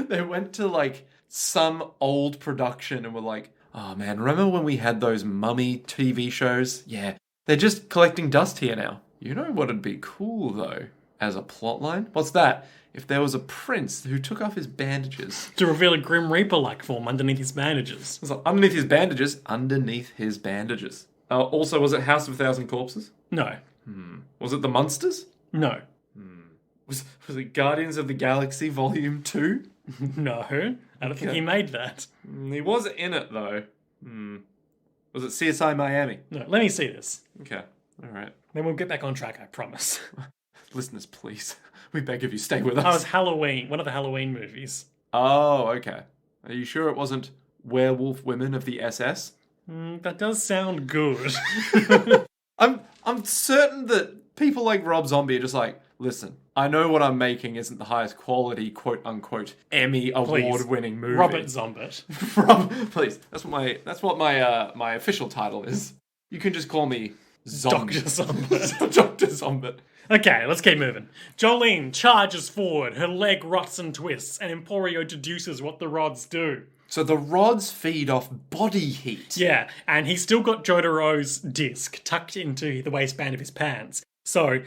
they went to like some old production and were like, oh man, remember when we had those mummy TV shows? Yeah, they're just collecting dust here now. You know what'd be cool though, as a plotline? What's that? If there was a prince who took off his bandages. To reveal a Grim Reaper-like form underneath his bandages. It's like, underneath his bandages? Underneath his bandages. Also, was it House of a Thousand Corpses? No. Was it The Munsters? No. Was it Guardians of the Galaxy Volume 2? No. I don't think he made that. He was in it, though. Was it CSI Miami? No, let me see this. Okay, alright. Then we'll get back on track, I promise. Listeners, please. We beg of you, stay with us. That was Halloween, one of the Halloween movies. Oh, okay. Are you sure it wasn't Werewolf Women of the SS? That does sound good. I'm certain that people like Rob Zombie are just like, listen, I know what I'm making isn't the highest quality, quote unquote, Emmy award-winning movie. Robert Zombit. Please, that's what my official title is. You can just call me Zombie. Dr. Zombit. Dr. Zombit. Okay, let's keep moving. Jolene charges forward, her leg rots and twists, and Emporio deduces what the rods do. So the rods feed off body heat. Yeah, and he's still got Jotaro's disc tucked into the waistband of his pants. So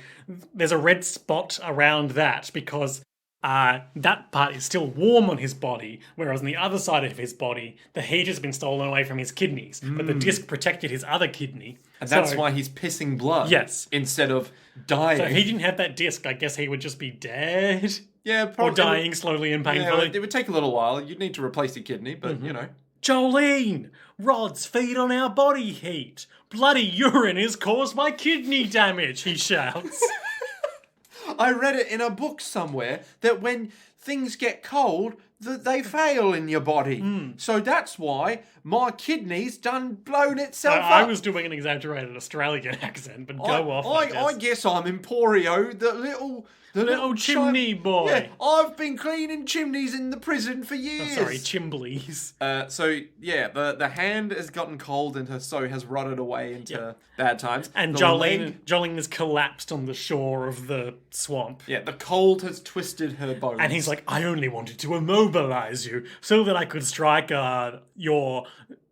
there's a red spot around that because that part is still warm on his body, whereas on the other side of his body, the heat has been stolen away from his kidneys, but the disc protected his other kidney. And that's why he's pissing blood. Yes. Instead of dying. So if he didn't have that disc, I guess he would just be dead. Yeah, probably. Or dying slowly and painfully. Yeah, it would take a little while. You'd need to replace your kidney, but you know. Jolene! Rods feed on our body heat. Bloody urine is caused by kidney damage, he shouts. I read it in a book somewhere that when things get cold, they fail in your body. So that's why my kidney's done blown itself up. I was doing an exaggerated Australian accent, but go off. I guess I'm Emporio, the little chimney boy. Yeah, I've been cleaning chimneys in the prison for years. Sorry, chimblies. So yeah, the hand has gotten cold and her so has rotted away into bad times. And Jolene has collapsed on the shore of the swamp. Yeah, the cold has twisted her bones. And he's like, I only wanted to immobilize you so that I could strike your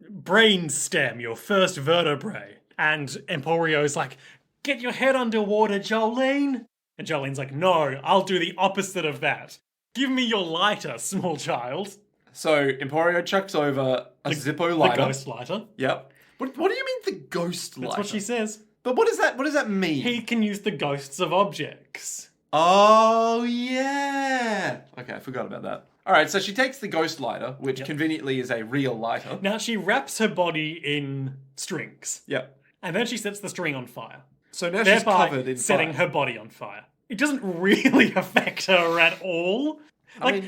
brain stem, your first vertebrae. And Emporio's like, get your head underwater, Jolene. And Jolene's like, no, I'll do the opposite of that. Give me your lighter, small child. So Emporio chucks over a Zippo lighter. The ghost lighter. Yep. What do you mean the ghost lighter? That's what she says. But what does that mean? He can use the ghosts of objects. Oh, yeah. Okay, I forgot about that. All right, so she takes the ghost lighter, which conveniently is a real lighter. Now, she wraps her body in strings. Yep. And then she sets the string on fire. So now she's covered in setting fire. her body on fire. It doesn't really affect her at all.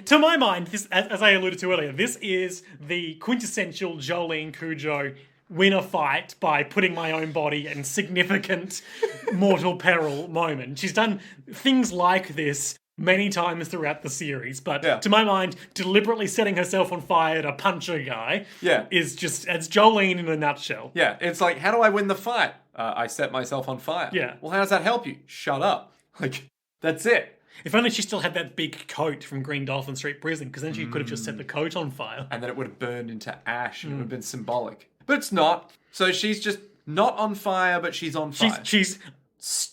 To my mind, this, as I alluded to earlier, this is the quintessential Jolene Cujo win a fight by putting my own body in significant mortal peril moment. She's done things like this many times throughout the series, but to my mind, deliberately setting herself on fire to punch a guy is just, it's Jolene in a nutshell. Yeah, it's like, how do I win the fight? I set myself on fire. Yeah. Well, how does that help you? Shut up. Like, that's it. If only she still had that big coat from Green Dolphin Street Prison, because then she could have just set the coat on fire. And then it would have burned into ash, and it would have been symbolic. But it's not. So she's just not on fire, but she's on fire. She's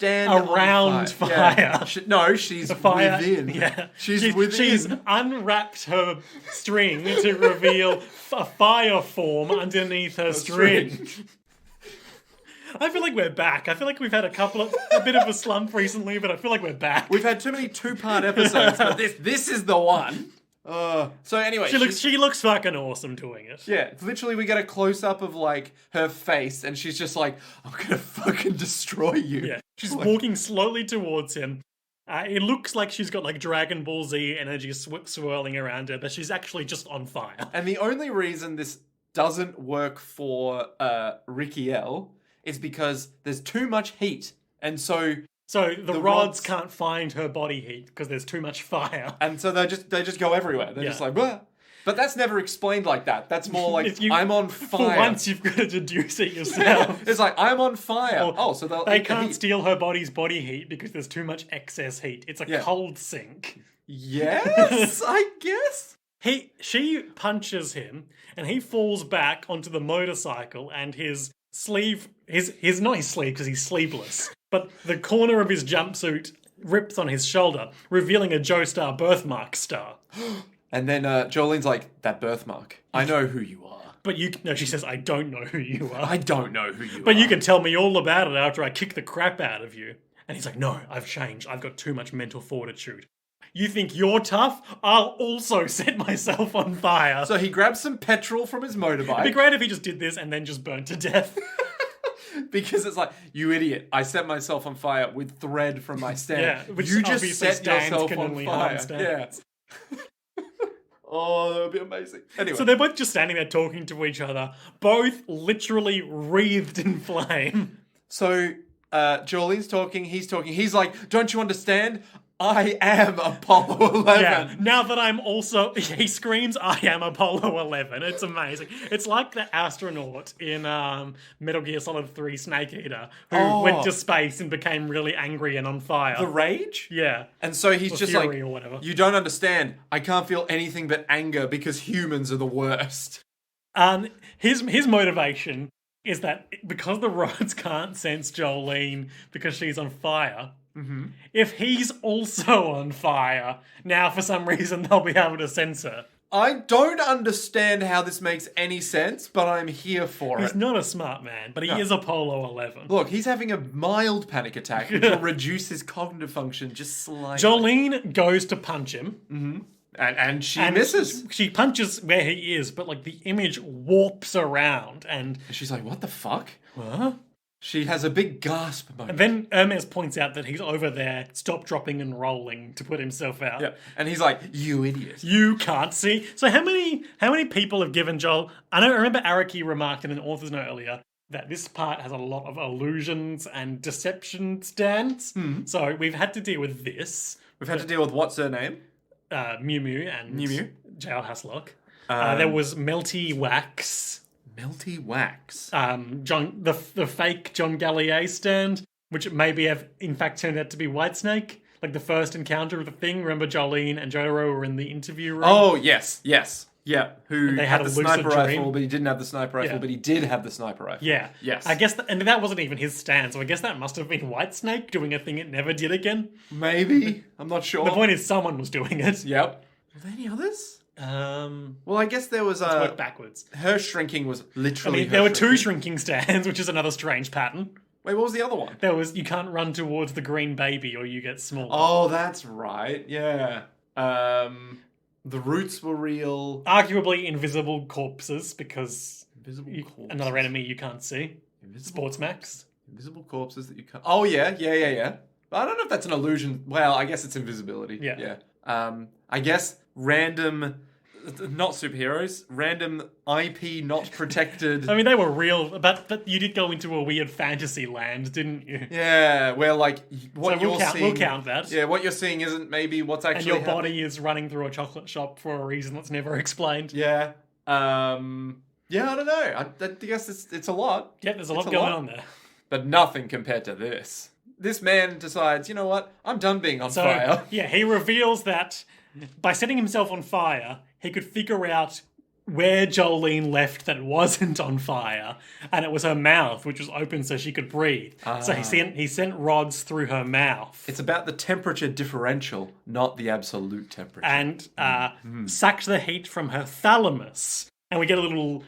around fire. Yeah. No, she's fire. within. Yeah. She's within. She's unwrapped her string to reveal a fire form underneath her string. I feel like we're back. I feel like we've had a bit of a slump recently, but I feel like we're back. We've had too many 2-part episodes, but this is the one. So anyway, she looks fucking awesome doing it. Yeah, literally we get a close-up of like her face and she's just like, I'm gonna fucking destroy you. Yeah, she's walking slowly towards him. It looks like she's got like Dragon Ball Z energy swirling around her, but she's actually just on fire. And the only reason this doesn't work for Rykiel is because there's too much heat. And so the rods can't find her body heat because there's too much fire. And so they just go everywhere. They're just like, blah. But that's never explained like that. That's more like, I'm on fire. For once, you've got to deduce it yourself. It's like, I'm on fire. So they can't steal her body's body heat because there's too much excess heat. It's a cold sink. Yes, I guess. She punches him, and he falls back onto the motorcycle, and his sleeve, not his sleeve because he's sleeveless, but the corner of his jumpsuit rips on his shoulder, revealing a Joestar birthmark star. And then Jolene's like, that birthmark, I know who you are. But she says, I don't know who you are. I don't know who you are. But you can tell me all about it after I kick the crap out of you. And he's like, no, I've changed. I've got too much mental fortitude. You think you're tough? I'll also set myself on fire. So he grabs some petrol from his motorbike. It'd be great if he just did this and then just burnt to death. Because it's like, you idiot, I set myself on fire with thread from my stand. Yeah, which you just set yourself on only fire. Yeah. Oh, that would be amazing. Anyway. So they're both just standing there talking to each other, both literally wreathed in flame. So Jolene's talking, he's like, don't you understand? I am Apollo 11. Yeah, now that I'm also... He screams, I am Apollo 11. It's amazing. It's like the astronaut in Metal Gear Solid 3 Snake Eater, who went to space and became really angry and on fire. The Rage? Yeah. And so he's just like, or whatever. You don't understand. I can't feel anything but anger because humans are the worst. His motivation is that because the rods can't sense Jolene because she's on fire... Mm-hmm. If he's also on fire, now for some reason they'll be able to sense her. I don't understand how this makes any sense, but I'm here for it. He's not a smart man, but he is Apollo 11. Look, he's having a mild panic attack, which will reduce his cognitive function just slightly. Jolene goes to punch him. Mm-hmm. And she misses. She punches where he is, but like the image warps around and... she's like, what the fuck? Huh? She has a big gasp moment. And then Hermes points out that he's over there, stop, dropping, and rolling to put himself out. Yeah, and he's like, "You idiot." You can't see. So how many people have given Joel? I remember Araki remarked in an author's note earlier that this part has a lot of illusions and deception stands. So we've had to deal with this. We've had to deal with what's her name? Mew Mew and Mew Mew. Jail Haslock. There was Melty Wax. Melty Wax. The fake John Gallier stand, which maybe have in fact turned out to be Whitesnake. Like the first encounter of the thing. Remember Jolene and Jojo were in the interview room? Oh, yes. Yeah. Who they had had the a lucid sniper dream. rifle, but he didn't have the sniper rifle, Yeah. but he did have the sniper rifle. Yeah. Yes. I guess, and that wasn't even his stand, so I guess that must have been Whitesnake doing a thing it never did again. Maybe. I'm not sure. The point is someone was doing it. Yep. Were there any others? Well, I guess there was let's work backwards. her shrinking was literally. There were two shrinking stands, which is another strange pattern. Wait, what was the other one? There was you can't run towards the green baby or you get small. Oh, that's right. Yeah. The roots were real. Arguably invisible corpses because Invisible corpses. another enemy you can't see. Invisible Sportsmax. Invisible corpses that you can't. Oh yeah. But I don't know if that's an illusion. Well, I guess it's invisibility. Yeah. I guess random, not superheroes, random IP not protected. I mean, they were real, but you did go into a weird fantasy land, didn't you? Yeah, where like what So you're seeing. we'll count that. Yeah, what you're seeing isn't maybe what's actually. And your happening. body is running through a chocolate shop for a reason that's never explained. Yeah. Yeah, I don't know. I guess it's a lot. Yeah, there's a lot going on there. But nothing compared to this. This man decides, you know what? I'm done being on fire. Yeah, he reveals that by setting himself on fire, he could figure out where Jolene left that wasn't on fire, and it was her mouth, which was open so she could breathe. So he sent rods through her mouth. It's about the temperature differential, not the absolute temperature. And sucked the heat from her thalamus. And we get a little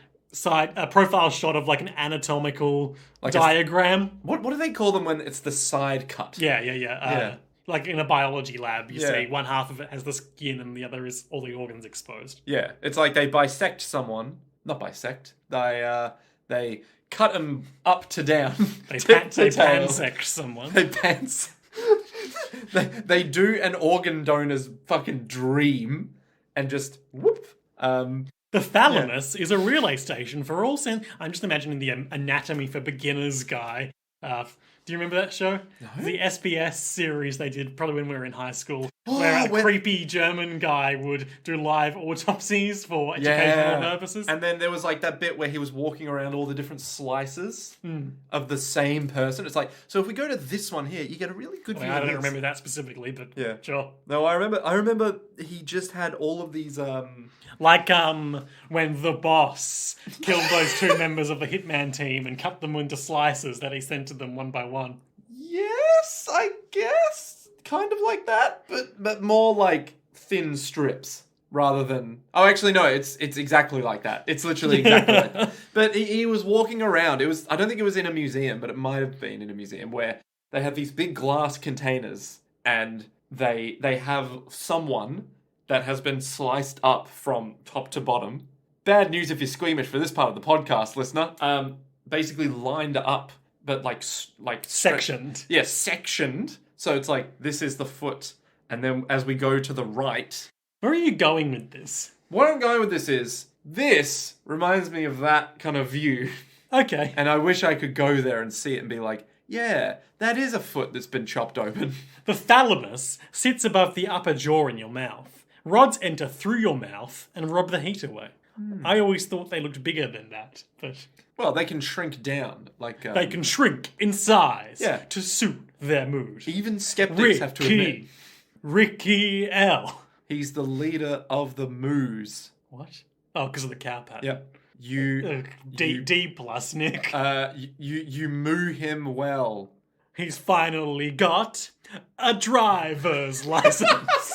profile shot of like an anatomical diagram. What do they call them when it's the side cut? Yeah. Like in a biology lab, you see one half of it has the skin and the other is all the organs exposed. Yeah, it's like they bisect someone. Not bisect. They cut them up to down. They pansect someone. They pants. they do an organ donor's fucking dream and just whoop. The thalamus is a relay station for all sense. I'm just imagining the Anatomy for Beginners guy. Do you remember that show? No. The SBS series they did probably when we were in high school, where a creepy German guy would do live autopsies for educational purposes. And then there was like that bit where he was walking around all the different slices of the same person. It's like, so if we go to this one here, you get a really good view. I don't remember that specifically, but sure. No, I remember he just had all of these like when the boss killed those two members of the Hitman team and cut them into slices that he sent to them one by one. Yes, I guess. Kind of like that, but more like thin strips rather than... Oh, actually, no, it's exactly like that. It's literally exactly like that. But he was walking around. I don't think it was in a museum, but it might have been in a museum where they have these big glass containers and they have someone that has been sliced up from top to bottom. Bad news if you're squeamish for this part of the podcast, listener. Basically lined up, but like sectioned. Yeah, sectioned. So it's like, this is the foot. And then as we go to the right... Where are you going with this? What I'm going with this reminds me of that kind of view. Okay. And I wish I could go there and see it and be like, yeah, that is a foot that's been chopped open. The thalamus sits above the upper jaw in your mouth. Rods enter through your mouth and rob the heat away. I always thought they looked bigger than that, but... Well, they can shrink down. They can shrink in size to suit their mood. Even skeptics have to admit. Rykiel. He's the leader of the moose. What? Oh, because of the cow pattern. Yep. D plus, Nick. You moo him well. He's finally got a driver's license.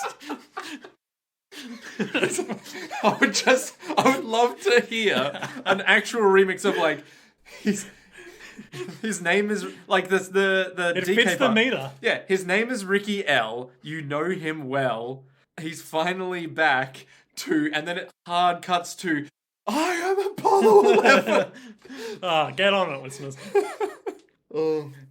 I would love to hear an actual remix of like his name is like this the it DK fits the part. meter. Yeah, his name is Rykiel. You know him well. He's finally back to, and then it hard cuts to, I am Apollo 11. Get on it, listeners.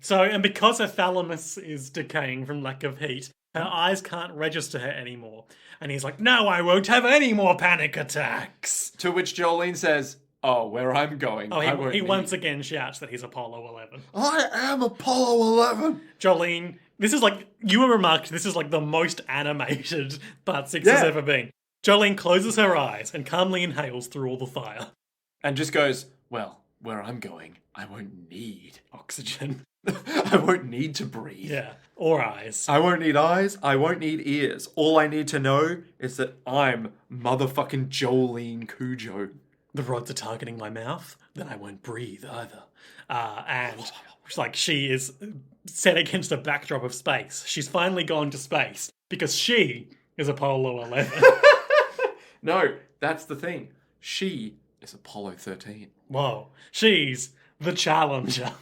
So, and because her thalamus is decaying from lack of heat, her eyes can't register her anymore. And he's like, no, I won't have any more panic attacks. To which Jolene says, oh, where I'm going, I won't He need. once again shouts that he's Apollo 11. I am Apollo 11. Jolene, this is like, you were remarked, this is like the most animated Part 6 has ever been. Jolene closes her eyes and calmly inhales through all the fire. And just goes, well, where I'm going, I won't need Oxygen. I won't need to breathe. Yeah. Or eyes. I won't need eyes. I won't need ears. All I need to know is that I'm motherfucking Jolene Cujo. The rods are targeting my mouth, then I won't breathe either. And it's like she is set against a backdrop of space. She's finally gone to space because she is Apollo 11. No, that's the thing. She is Apollo 13. Whoa. She's the Challenger.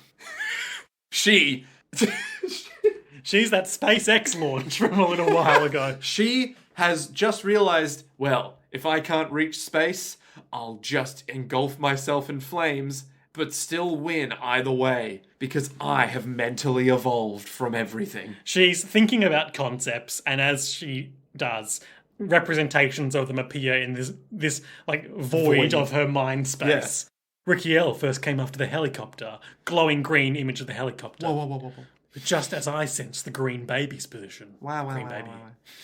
She... She's that SpaceX launch from a little while ago. She has just realized, well, if I can't reach space, I'll just engulf myself in flames, but still win either way, because I have mentally evolved from everything. She's thinking about concepts, and as she does, representations of them appear in this like void of her mind space. Yeah. Rykiel first came after the helicopter, glowing green image of the helicopter. Whoa. Just as I sense the green baby's position. Wow.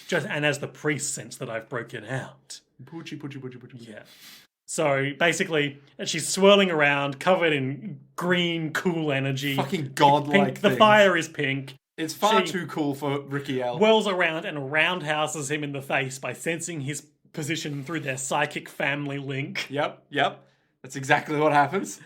Just and as the priest sense that I've broken out. Poochie. Yeah. So basically, she's swirling around, covered in green, cool energy. Fucking godlike pink. The fire is pink. It's far too cool for Rykiel. Whirls around and roundhouses him in the face by sensing his position through their psychic family link. Yep. That's exactly what happens.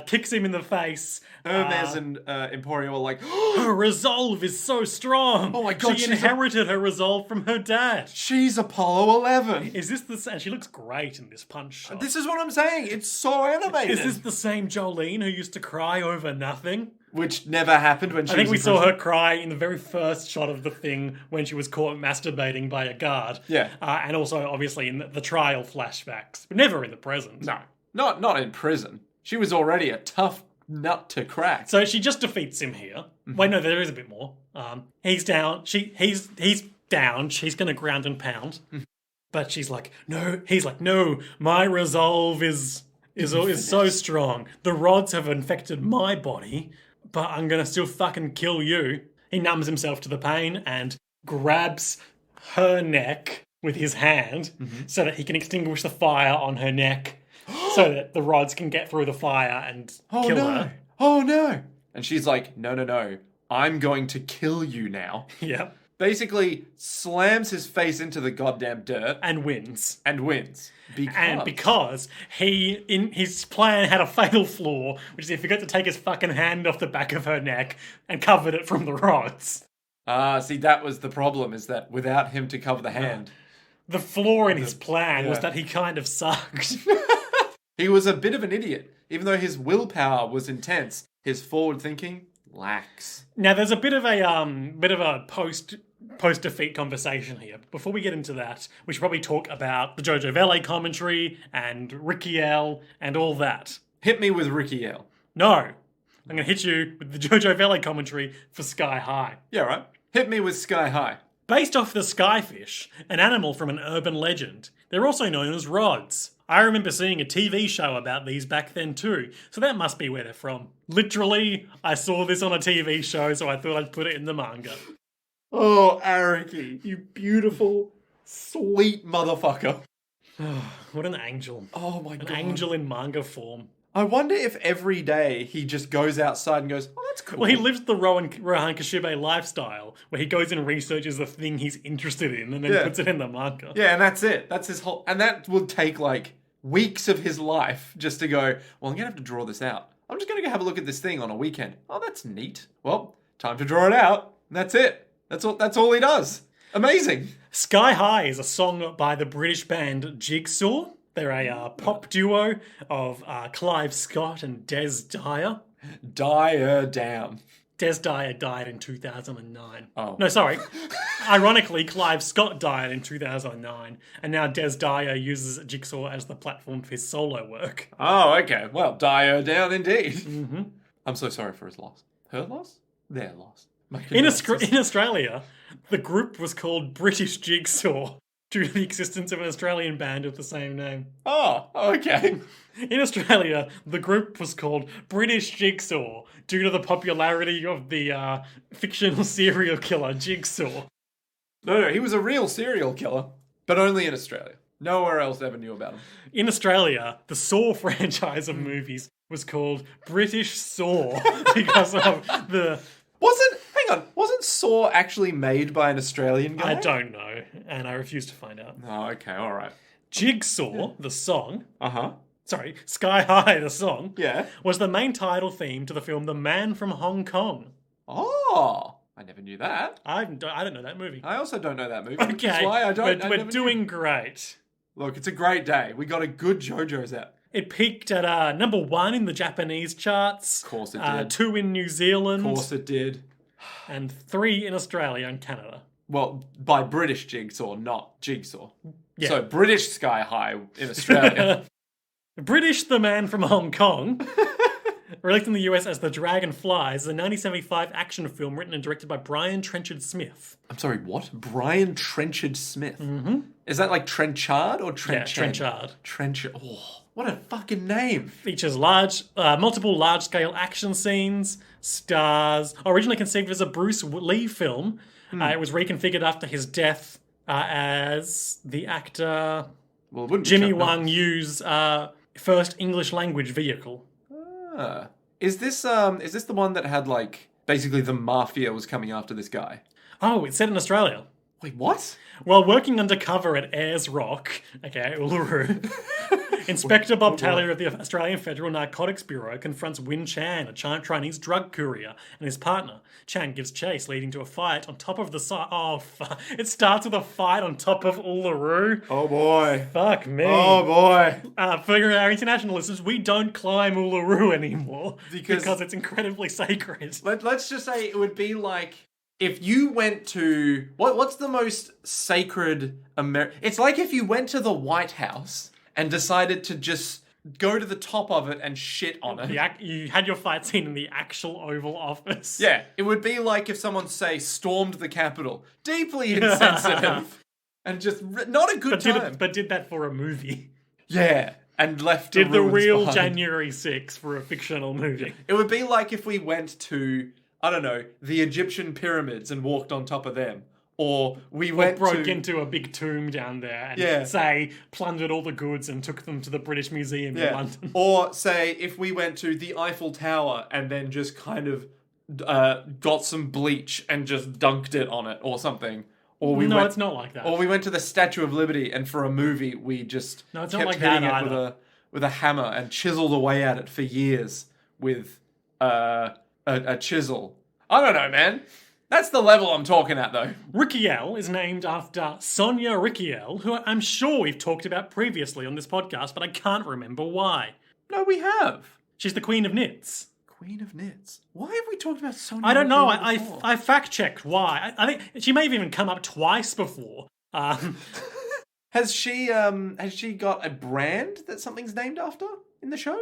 Kicks him in the face. Hermes and Emporio are like, her resolve is so strong. Oh my god, she inherited her resolve from her dad. She's Apollo 11. Is this the? And she looks great in this punch shot. This is what I'm saying. It's so animated. Is this the same Jolene who used to cry over nothing? Which never happened when she was I think we saw her cry in the very first shot of the thing when she was caught masturbating by a guard. Yeah. And also, obviously, in the trial flashbacks. But never in the present. No. Not in prison. She was already a tough nut to crack. So she just defeats him here. Mm-hmm. Wait, no, there is a bit more. He's down. He's down. She's going to ground and pound. But she's like, no. He's like, no, my resolve is so strong. The rods have infected my body, but I'm going to still fucking kill you. He numbs himself to the pain and grabs her neck with his hand so that he can extinguish the fire on her neck so that the rods can get through the fire and kill her. Oh no. And she's like, no. I'm going to kill you now. Yep. Basically slams his face into the goddamn dirt. And wins. Because he, in his plan, had a fatal flaw, which is he forgot to take his fucking hand off the back of her neck and covered it from the rods. See, that was the problem, is that without him to cover the hand. The flaw in his plan was that he kind of sucked. He was a bit of an idiot. Even though his willpower was intense, his forward thinking lacks. Now, there's a bit of a post-defeat conversation here. Before we get into that, we should probably talk about the Jojo Valet commentary and Rykiel and all that. Hit me with Rykiel. No. I'm going to hit you with the Jojo Valet commentary for Sky High. Yeah, right. Hit me with Sky High. Based off the skyfish, an animal from an urban legend, they're also known as rods. I remember seeing a TV show about these back then too, so that must be where they're from. Literally, I saw this on a TV show, so I thought I'd put it in the manga. Oh, Araki, you beautiful, sweet motherfucker. What an angel. Oh my god. An angel in manga form. I wonder if every day he just goes outside and goes, oh, that's cool. Well, he lives the Rohan Kashibe lifestyle, where he goes and researches the thing he's interested in and then puts it in the manga. Yeah, and that's it. That's his whole... And that would take, like, weeks of his life just to go, well, I'm going to have to draw this out. I'm just going to go have a look at this thing on a weekend. Oh, that's neat. Well, time to draw it out. And that's it. That's all he does. Amazing. Sky High is a song by the British band Jigsaw. They're a pop duo of Clive Scott and Des Dyer. Dyer down. Des Dyer died in 2009. Oh. No, sorry. Ironically, Clive Scott died in 2009, and now Des Dyer uses Jigsaw as the platform for his solo work. Oh, okay. Well, Dyer down indeed. Mm-hmm. I'm so sorry for his loss. Her loss? Their loss. My In condolences. Australia, the group was called British Jigsaw due to the existence of an Australian band of the same name. Oh, okay. In Australia, the group was called British Jigsaw due to the popularity of the fictional serial killer Jigsaw. No, he was a real serial killer, but only in Australia. Nowhere else ever knew about him. In Australia, the Saw franchise of movies was called British Saw because of the... Wasn't Saw actually made by an Australian guy? I don't know, and I refuse to find out. Oh, okay, alright. Jigsaw, the song... Uh-huh. Sorry, Sky High, the song... Yeah. was the main title theme to the film The Man from Hong Kong. Oh, I never knew that. I don't know that movie. I also don't know that movie, which is Okay, why I don't... we're doing great. Look, it's a great day. We got a good Jojo's out. It peaked at number 1 in the Japanese charts. Of course it did. 2 in New Zealand. Of course it did. And 3 in Australia and Canada. Well, by British Jigsaw, not Jigsaw. Yeah. So British Sky High in Australia. British The Man from Hong Kong, released in the US as The Dragon Flies, is a 1975 action film written and directed by Brian Trenchard Smith. I'm sorry, what? Brian Trenchard Smith. Mm-hmm. Is that like Trenchard or Trenchard? Yeah, Trenchard. Trenchard. Oh, what a fucking name. Features multiple large-scale action scenes, stars. Originally conceived as a Bruce Lee film, it was reconfigured after his death as the actor Well, it wouldn't be Jimmy Chuck Wang Norris. Yu's first English language vehicle. Ah. Is this the one that had like basically the mafia was coming after this guy? Oh, it's set in Australia. Wait, what? While working undercover at Ayers Rock, aka Uluru, Inspector Bob Taylor of the Australian Federal Narcotics Bureau confronts Win Chan, a Chinese drug courier, and his partner. Chan gives chase, leading to a fight on top of the site. It starts with a fight on top of Uluru. Oh boy. Fuck me. Oh boy. For our international listeners, we don't climb Uluru anymore Because it's incredibly sacred. Let's just say it would be like if you went to what's the most sacred It's like if you went to the White House and decided to just go to the top of it and shit on it. You had your fight scene in the actual Oval Office. Yeah, it would be like if someone, say, stormed the Capitol. Deeply insensitive. And just not a good time. But did that for a movie. Yeah, and left Did the ruins real behind. January 6th for a fictional movie. It would be like if we went to, I don't know, the Egyptian pyramids and walked on top of them. Or we went Broke into a big tomb down there and, say, plundered all the goods and took them to the British Museum in London. Or, say, if we went to the Eiffel Tower and then just kind of got some bleach and just dunked it on it or something. Or it's not like that. Or we went to the Statue of Liberty and for a movie we just it's kept not like hitting that it either. with a hammer and chiseled away at it for years with a chisel. I don't know, man. That's the level I'm talking at, though. Rykiel is named after Sonia Rykiel, who I'm sure we've talked about previously on this podcast, but I can't remember why. No, we have. She's the Queen of Knits. Queen of Knits. Why have we talked about Sonia? I don't know. Rykiel before? I fact-checked why. I think she may have even come up twice before. Has she got a brand that something's named after in the show?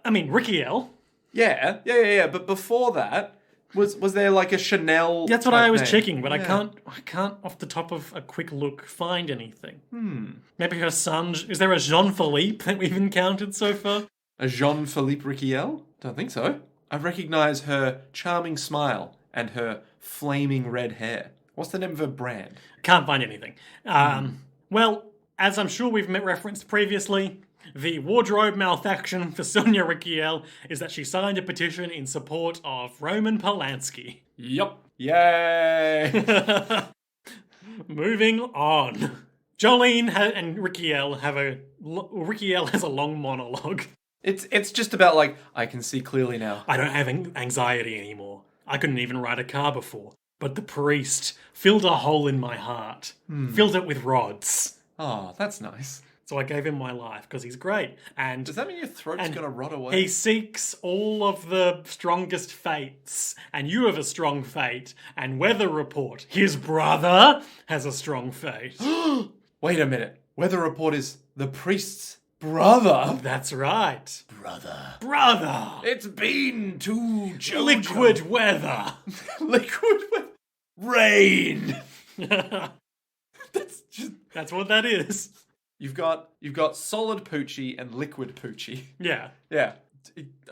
I mean, Rykiel. Yeah. But before that, was there like a Chanel? That's what I was name? checking, but Yeah. I can't off the top of a quick look find anything. Maybe her son. Is there a Jean-Philippe that we've encountered so far? A Jean-Philippe Rykiel? Don't think so. I recognise her charming smile and her flaming red hair. What's the name of her brand? Can't find anything. Well, as I'm sure we've referenced previously, the wardrobe malfunction for Sonia Rykiel is that she signed a petition in support of Roman Polanski. Yup. Yay! Moving on. Jolene and Rykiel Rykiel has a long monologue. It's just about like, I can see clearly now. I don't have anxiety anymore. I couldn't even ride a car before. But the priest filled a hole in my heart. Filled it with rods. Oh, that's nice. So I gave him my life because he's great. And Does that mean your throat's gonna rot away? he seeks all of the strongest fates. And you have a strong fate. And Weather Report, his brother, has a strong fate. Wait a minute. Weather Report is the priest's Brother. That's right. Brother. Brother. It's been to Jojo. Liquid weather. Liquid with rain. That's what that is. You've got solid poochie and liquid poochie. Yeah. Yeah.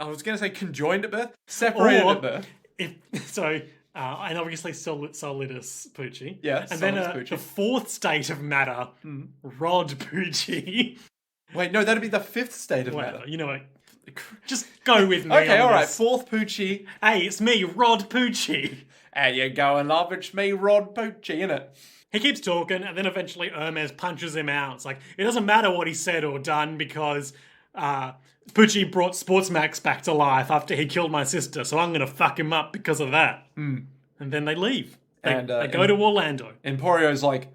I was going to say conjoined at birth, separated at birth. And obviously solidus poochie. Yeah, and then solidus poochie. the fourth state of matter, rod poochie. Wait, no, that'd be the fifth state of matter. You know what? Just go with me. Okay, on all right. this. Fourth poochie. Hey, it's me, Rod Poochie. How you going, love? It's me, Rod Poochie, innit? He keeps talking, and then eventually Hermes punches him out. It's like, it doesn't matter what he said or done because Poochie brought Sportsmax back to life after he killed my sister, so I'm going to fuck him up because of that. And then they leave. They go to Orlando. Emporio's like,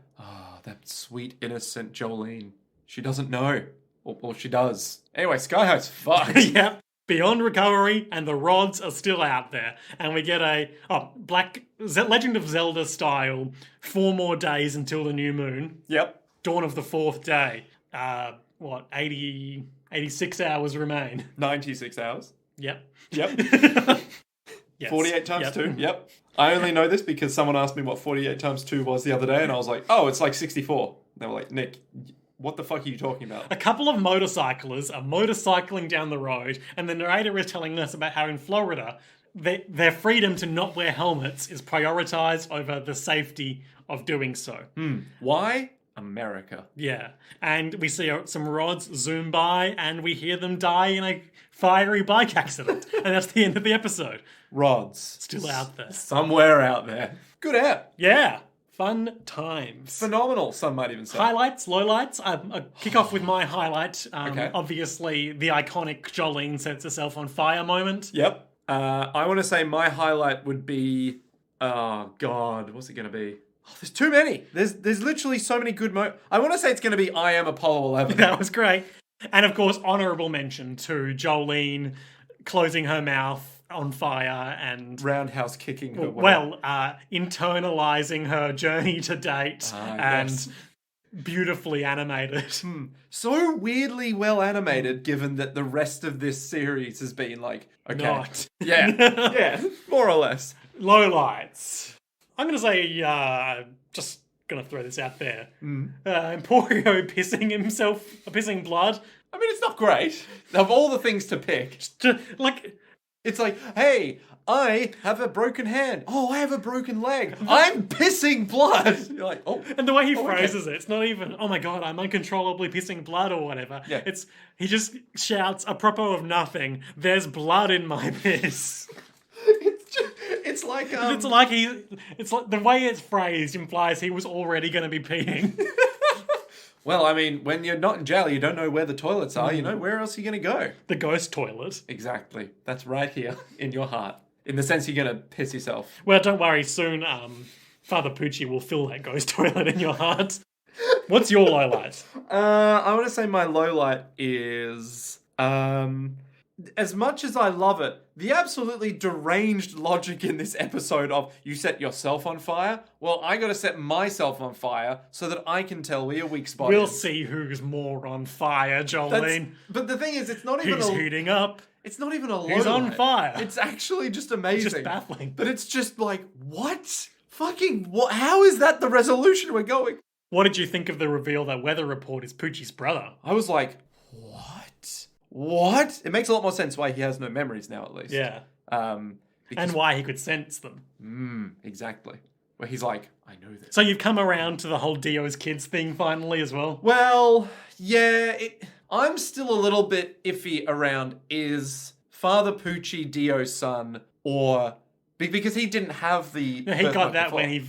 that sweet, innocent Jolene. She doesn't know. Or she does. Anyway, Skyhigh's fucked. Yep. Beyond recovery, and the rods are still out there. And we get Legend of Zelda style, 4 more days until the new moon. Yep. Dawn of the 4th day. 86 hours remain. 96 hours. Yep. Yep. Yes. 48 times 2. Yep. I only know this because someone asked me what 48 times 2 was the other day, and I was like, oh, it's like 64. They were like, Nick, what the fuck are you talking about? A couple of motorcyclists are motorcycling down the road, and the narrator is telling us about how in Florida, their freedom to not wear helmets is prioritized over the safety of doing so. Why? America. Yeah. And we see some rods zoom by, and we hear them die in a fiery bike accident. And that's the end of the episode. Rods. Still out there. Somewhere out there. Good app. Yeah. Fun times. Phenomenal, some might even say. Highlights, lowlights. I kick off with my highlight. Okay. Obviously, the iconic Jolene sets herself on fire moment. Yep. I want to say my highlight would be... Oh, God. What's it going to be? Oh, there's too many. There's literally so many good I want to say it's going to be I Am Apollo 11. That was great. And, of course, honourable mention to Jolene closing her mouth on fire and roundhouse kicking her internalizing her journey to date and beautifully animated. So weirdly well animated given that the rest of this series has been like, okay. Not. Yeah, more or less. Lowlights. I'm going to say, just going to throw this out there. Emporio pissing blood. I mean, it's not great. Of all the things to pick. It's like, hey, I have a broken hand. Oh, I have a broken leg. I'm pissing blood. You're like, oh. And the way he phrases it, it's not even, oh my God, I'm uncontrollably pissing blood or whatever. Yeah. He just shouts, apropos of nothing, there's blood in my piss. It's like the way it's phrased implies he was already going to be peeing. Well, I mean, when you're not in jail, you don't know where the toilets are. You know, where else are you going to go? The ghost toilet. Exactly. That's right here in your heart. In the sense you're going to piss yourself. Well, don't worry. Soon, Father Poochie will fill that ghost toilet in your heart. What's your low light? I want to say my low light is... as much as I love it, the absolutely deranged logic in this episode of you set yourself on fire, well, I got to set myself on fire so that I can tell where your weak spot We'll is. see who's more on fire, Jolene. But the thing is, it's not even Who's heating up? It's not even a low Who's on light. fire? It's actually just amazing. It's just baffling. But it's just like, what? Fucking what? How is that the resolution we're going? What did you think of the reveal that Weather Report is Poochie's brother? I was like, what? It makes a lot more sense why he has no memories now, at least. Yeah. Because... And why he could sense them. Exactly. Where he's like, I know this. So you've come around to the whole Dio's kids thing finally as well? Well, yeah. I'm still a little bit iffy around is Father Poochie Dio's son or... Because he didn't have the... Yeah, he got that before. When he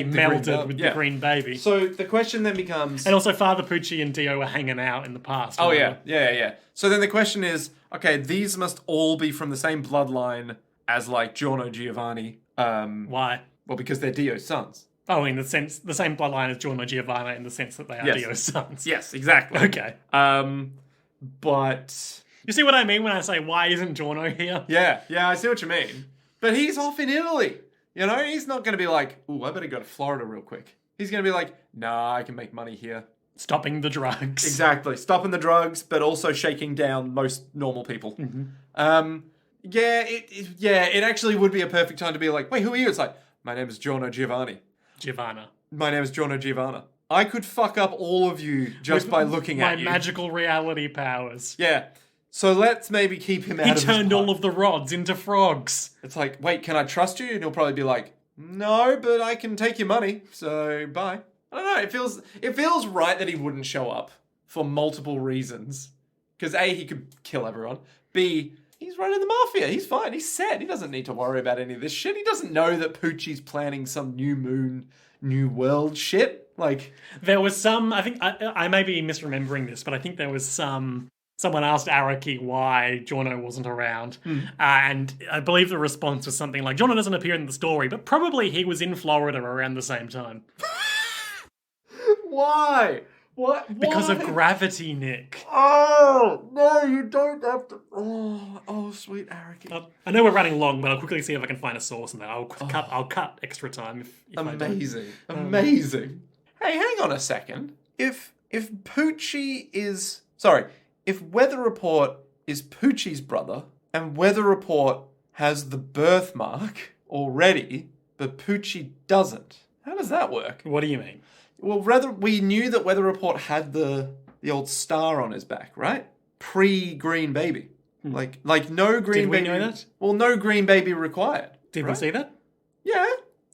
melted with the green baby. So the question then becomes... And also Father Poochie and Dio were hanging out in the past. Oh, yeah. So then the question is, okay, these must all be from the same bloodline as, like, Giorno Giovanni. Why? Well, because they're Dio's sons. Oh, in the sense, the same bloodline as Giorno Giovanni in the sense that they are Dio's sons. Yes, exactly. Okay. But... You see what I mean when I say, why isn't Giorno here? Yeah, I see what you mean. But he's off in Italy. You know, he's not going to be like, ooh, I better go to Florida real quick. He's going to be like, nah, I can make money here. Stopping the drugs. Exactly. Stopping the drugs, but also shaking down most normal people. It actually would be a perfect time to be like, wait, who are you? It's like, my name is Giorno Giovanni. My name is Giorno Giovanna. I could fuck up all of you just by looking at you. My magical reality powers. Yeah. So let's maybe keep him out of his He turned all of the rods into frogs. It's like, wait, can I trust you? And he'll probably be like, no, but I can take your money, so bye. I don't know, it feels right that he wouldn't show up for multiple reasons. Because A, he could kill everyone. B, he's running the mafia. He's fine. He's set. He doesn't need to worry about any of this shit. He doesn't know that Poochie's planning some new moon, new world shit. Like, there was some, I think, I may be misremembering this, but I think there was someone asked Araki why Giorno wasn't around. And I believe the response was something like, Giorno doesn't appear in the story, but probably he was in Florida around the same time. Why? What? Because of gravity, Nick. Oh, no, you don't have to. Oh, sweet Araki. I know we're running long, but I'll quickly see if I can find a source and then I'll cut extra time if Amazing. Amazing. Hey, hang on a second. If Poochie is... Sorry. If Weather Report is Poochie's brother, and Weather Report has the birthmark already, but Poochie doesn't, how does that work? What do you mean? Well, we knew that Weather Report had the old star on his back, right? Pre-green baby. Like no green baby. Did we know that? Well, no green baby required. Did we see that? Yeah.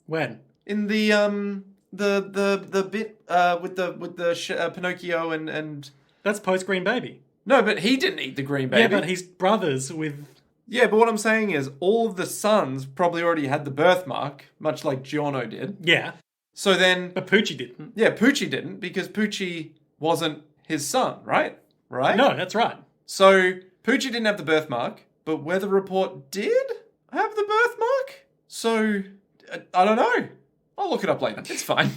When? In the bit with the Pinocchio and That's post-green baby. No, but he didn't eat the green baby. Yeah, but he's brothers with... Yeah, but what I'm saying is all of the sons probably already had the birthmark, much like Giorno did. Yeah. So then... But Poochie didn't. Yeah, Poochie didn't, because Poochie wasn't his son, right? Right? No, that's right. So Poochie didn't have the birthmark, but Weather Report did have the birthmark? So, I don't know. I'll look it up later. It's fine.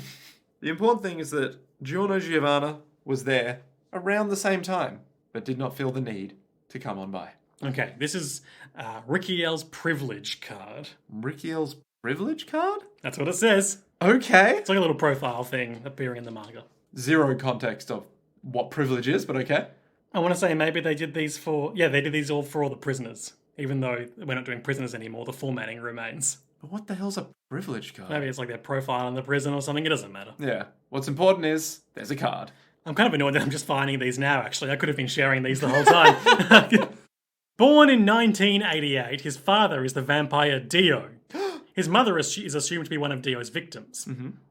The important thing is that Giorno Giovanna was there around the same time, but did not feel the need to come on by. Okay, this is Rykiel's privilege card. Rykiel's privilege card? That's what it says. Okay. It's like a little profile thing appearing in the manga. Zero context of what privilege is, but okay. I want to say maybe they did these for... Yeah, they did these all for all the prisoners. Even though we're not doing prisoners anymore, the formatting remains. But what the hell's a privilege card? Maybe it's like their profile in the prison or something. It doesn't matter. Yeah. What's important is there's a card. I'm kind of annoyed that I'm just finding these now, actually. I could have been sharing these the whole time. Born in 1988, his father is the vampire Dio. His mother is assumed to be one of Dio's victims.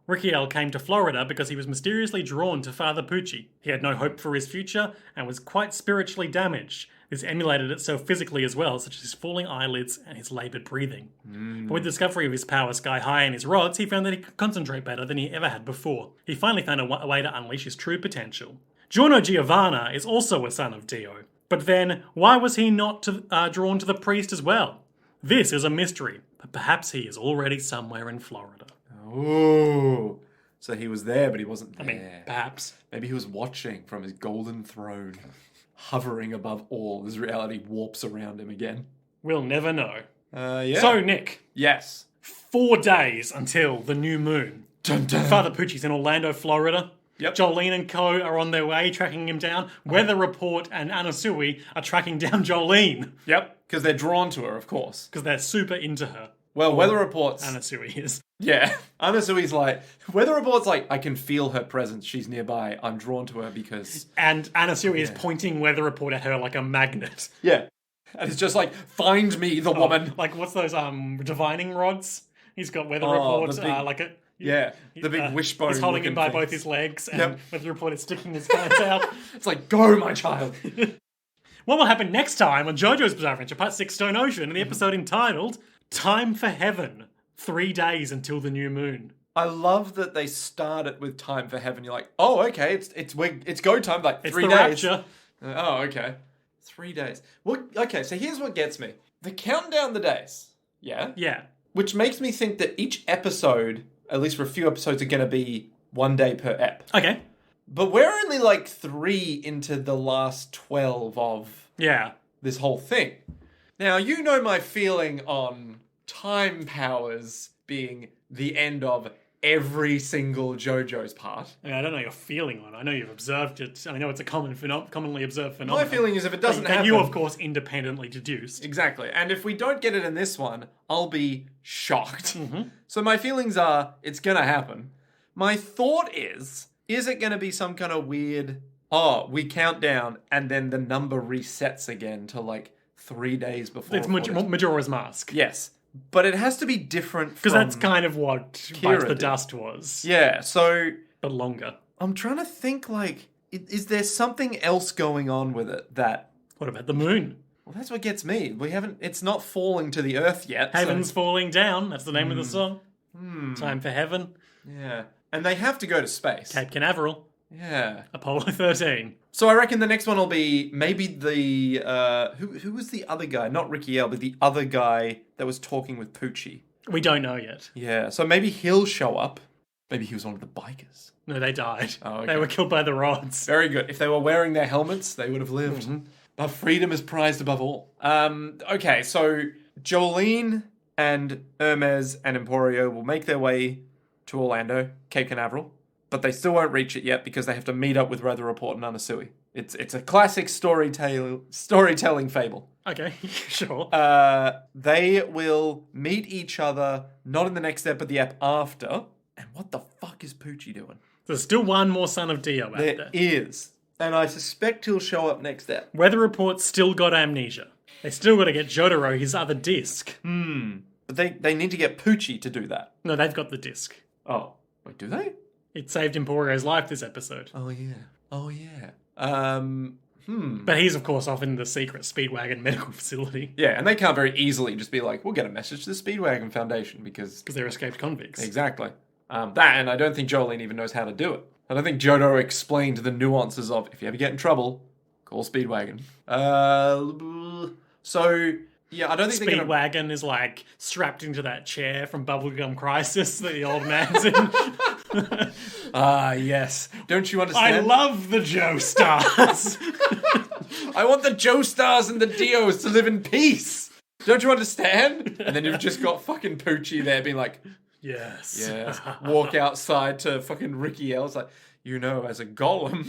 Rykiel came to Florida because he was mysteriously drawn to Father Poochie. He had no hope for his future and was quite spiritually damaged. This emulated itself physically as well, such as his falling eyelids and his laboured breathing. But with the discovery of his power sky high and his rods, he found that he could concentrate better than he ever had before. He finally found a way to unleash his true potential. Giorno Giovanna is also a son of Dio. But then, why was he not drawn to the priest as well? This is a mystery, but perhaps he is already somewhere in Florida. Oh, so he was there, but he wasn't there. I mean, perhaps. Maybe he was watching from his golden throne, hovering above all as reality warps around him again. We'll never know. Yeah. So, Nick. Yes. 4 days until the new moon. Dun, dun. Father Poochie's in Orlando, Florida. Yep. Jolene and co are on their way, tracking him down. Weather Report and Anasui are tracking down Jolene. Yep, because they're drawn to her, of course. Because they're super into her. Well, Weather Report's... Anasui is. Yeah. Anasui's like... Weather Report's like, I can feel her presence. She's nearby. I'm drawn to her because... And Anasui is pointing Weather Report at her like a magnet. Yeah. And it's just like, find me, the woman. Like, what's those divining rods? He's got Weather Report, like a... Yeah, the big wishbone. He's holding him by both his legs, and Weather Report is sticking his hands out. It's like, go, my child. What will happen next time on JoJo's Bizarre Adventure, Part 6, Stone Ocean, in the episode entitled Time for Heaven, 3 days until the new moon. I love that they start it with Time for Heaven. You're like, oh, okay, it's go time, like 3 days. Rapture. Oh, okay. 3 days. Well, okay, so here's what gets me. They count down the days. Yeah? Yeah. Which makes me think that each episode... At least for a few episodes, are going to be 1 day per ep. Okay. But we're only like 3 into the last 12 of this whole thing. Now, you know my feeling on time powers being the end of every single JoJo's part. I mean, I don't know your feeling on it. I know you've observed it. I know it's a commonly observed phenomenon. My feeling is if it doesn't that happen... you, of course, independently deduced. Exactly. And if we don't get it in this one, I'll be shocked. Mm-hmm. So my feelings are, it's going to happen. My thought is it going to be some kind of weird, we count down and then the number resets again to like 3 days before. It's Majora's Mask. Yes. But it has to be different because that's kind of what Bite the Dust was. Yeah, so... But longer. I'm trying to think, like, is there something else going on with it that... What about the moon? Well, that's what gets me. It's not falling to the earth yet. Heaven's falling down. That's the name of the song. Time for heaven. Yeah. And they have to go to space. Cape Canaveral. Yeah. Apollo 13. So I reckon the next one will be maybe the... who was the other guy? Not Rykiel, but the other guy that was talking with Poochie. We don't know yet. Yeah, so maybe he'll show up. Maybe he was one of the bikers. No, they died. Oh, okay. They were killed by the rods. Very good. If they were wearing their helmets, they would have lived. Mm-hmm. But freedom is prized above all. Okay, so Jolene and Hermes and Emporio will make their way to Orlando, Cape Canaveral. But they still won't reach it yet because they have to meet up with Weather Report and Anasui. It's a classic storytelling fable. Okay, sure. They will meet each other, not in the next ep, but the ep after. And what the fuck is Poochie doing? There's still one more son of Dio out there. There is. And I suspect he'll show up next ep. Weather Report's still got amnesia. They still got to get Jotaro his other disc. But they need to get Poochie to do that. No, they've got the disc. Oh. Wait, do they? It saved Emporio's life this episode. Oh, yeah. But he's, of course, off in the secret Speedwagon medical facility. Yeah, and they can't very easily just be like, we'll get a message to the Speedwagon Foundation because they're escaped convicts. Exactly. And I don't think Jolene even knows how to do it. I don't think Jojo explained the nuances of, if you ever get in trouble, call Speedwagon. So... Yeah, I don't think Speedwagon is like strapped into that chair from Bubblegum Crisis that the old man's in. Yes. Don't you understand? I love the Joestars. I want the Joestars and the Dios to live in peace. Don't you understand? And then you've just got fucking Poochie there being like, yes. Yes. Walk outside to fucking Rykiel. It's like, as a golem.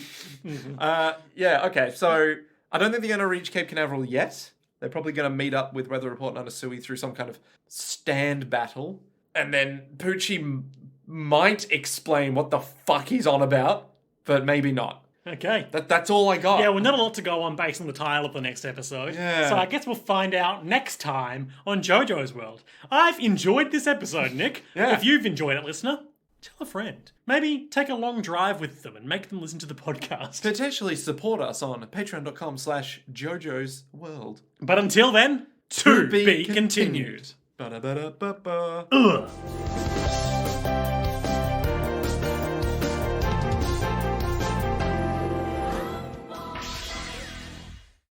Yeah, okay. So I don't think they're going to reach Cape Canaveral yet. They're probably going to meet up with Weather Report and Anasui through some kind of stand battle. And then Poochie might explain what the fuck he's on about, but maybe not. Okay. That's all I got. Yeah, well, not a lot to go on based on the title of the next episode. Yeah. So I guess we'll find out next time on JoJo's World. I've enjoyed this episode, Nick. Yeah. If you've enjoyed it, listener, tell a friend. Maybe take a long drive with them and make them listen to the podcast. Potentially support us on patreon.com/Jojo's World. But until then, to be continued. Ba-da-ba-da-ba-ba. Ugh.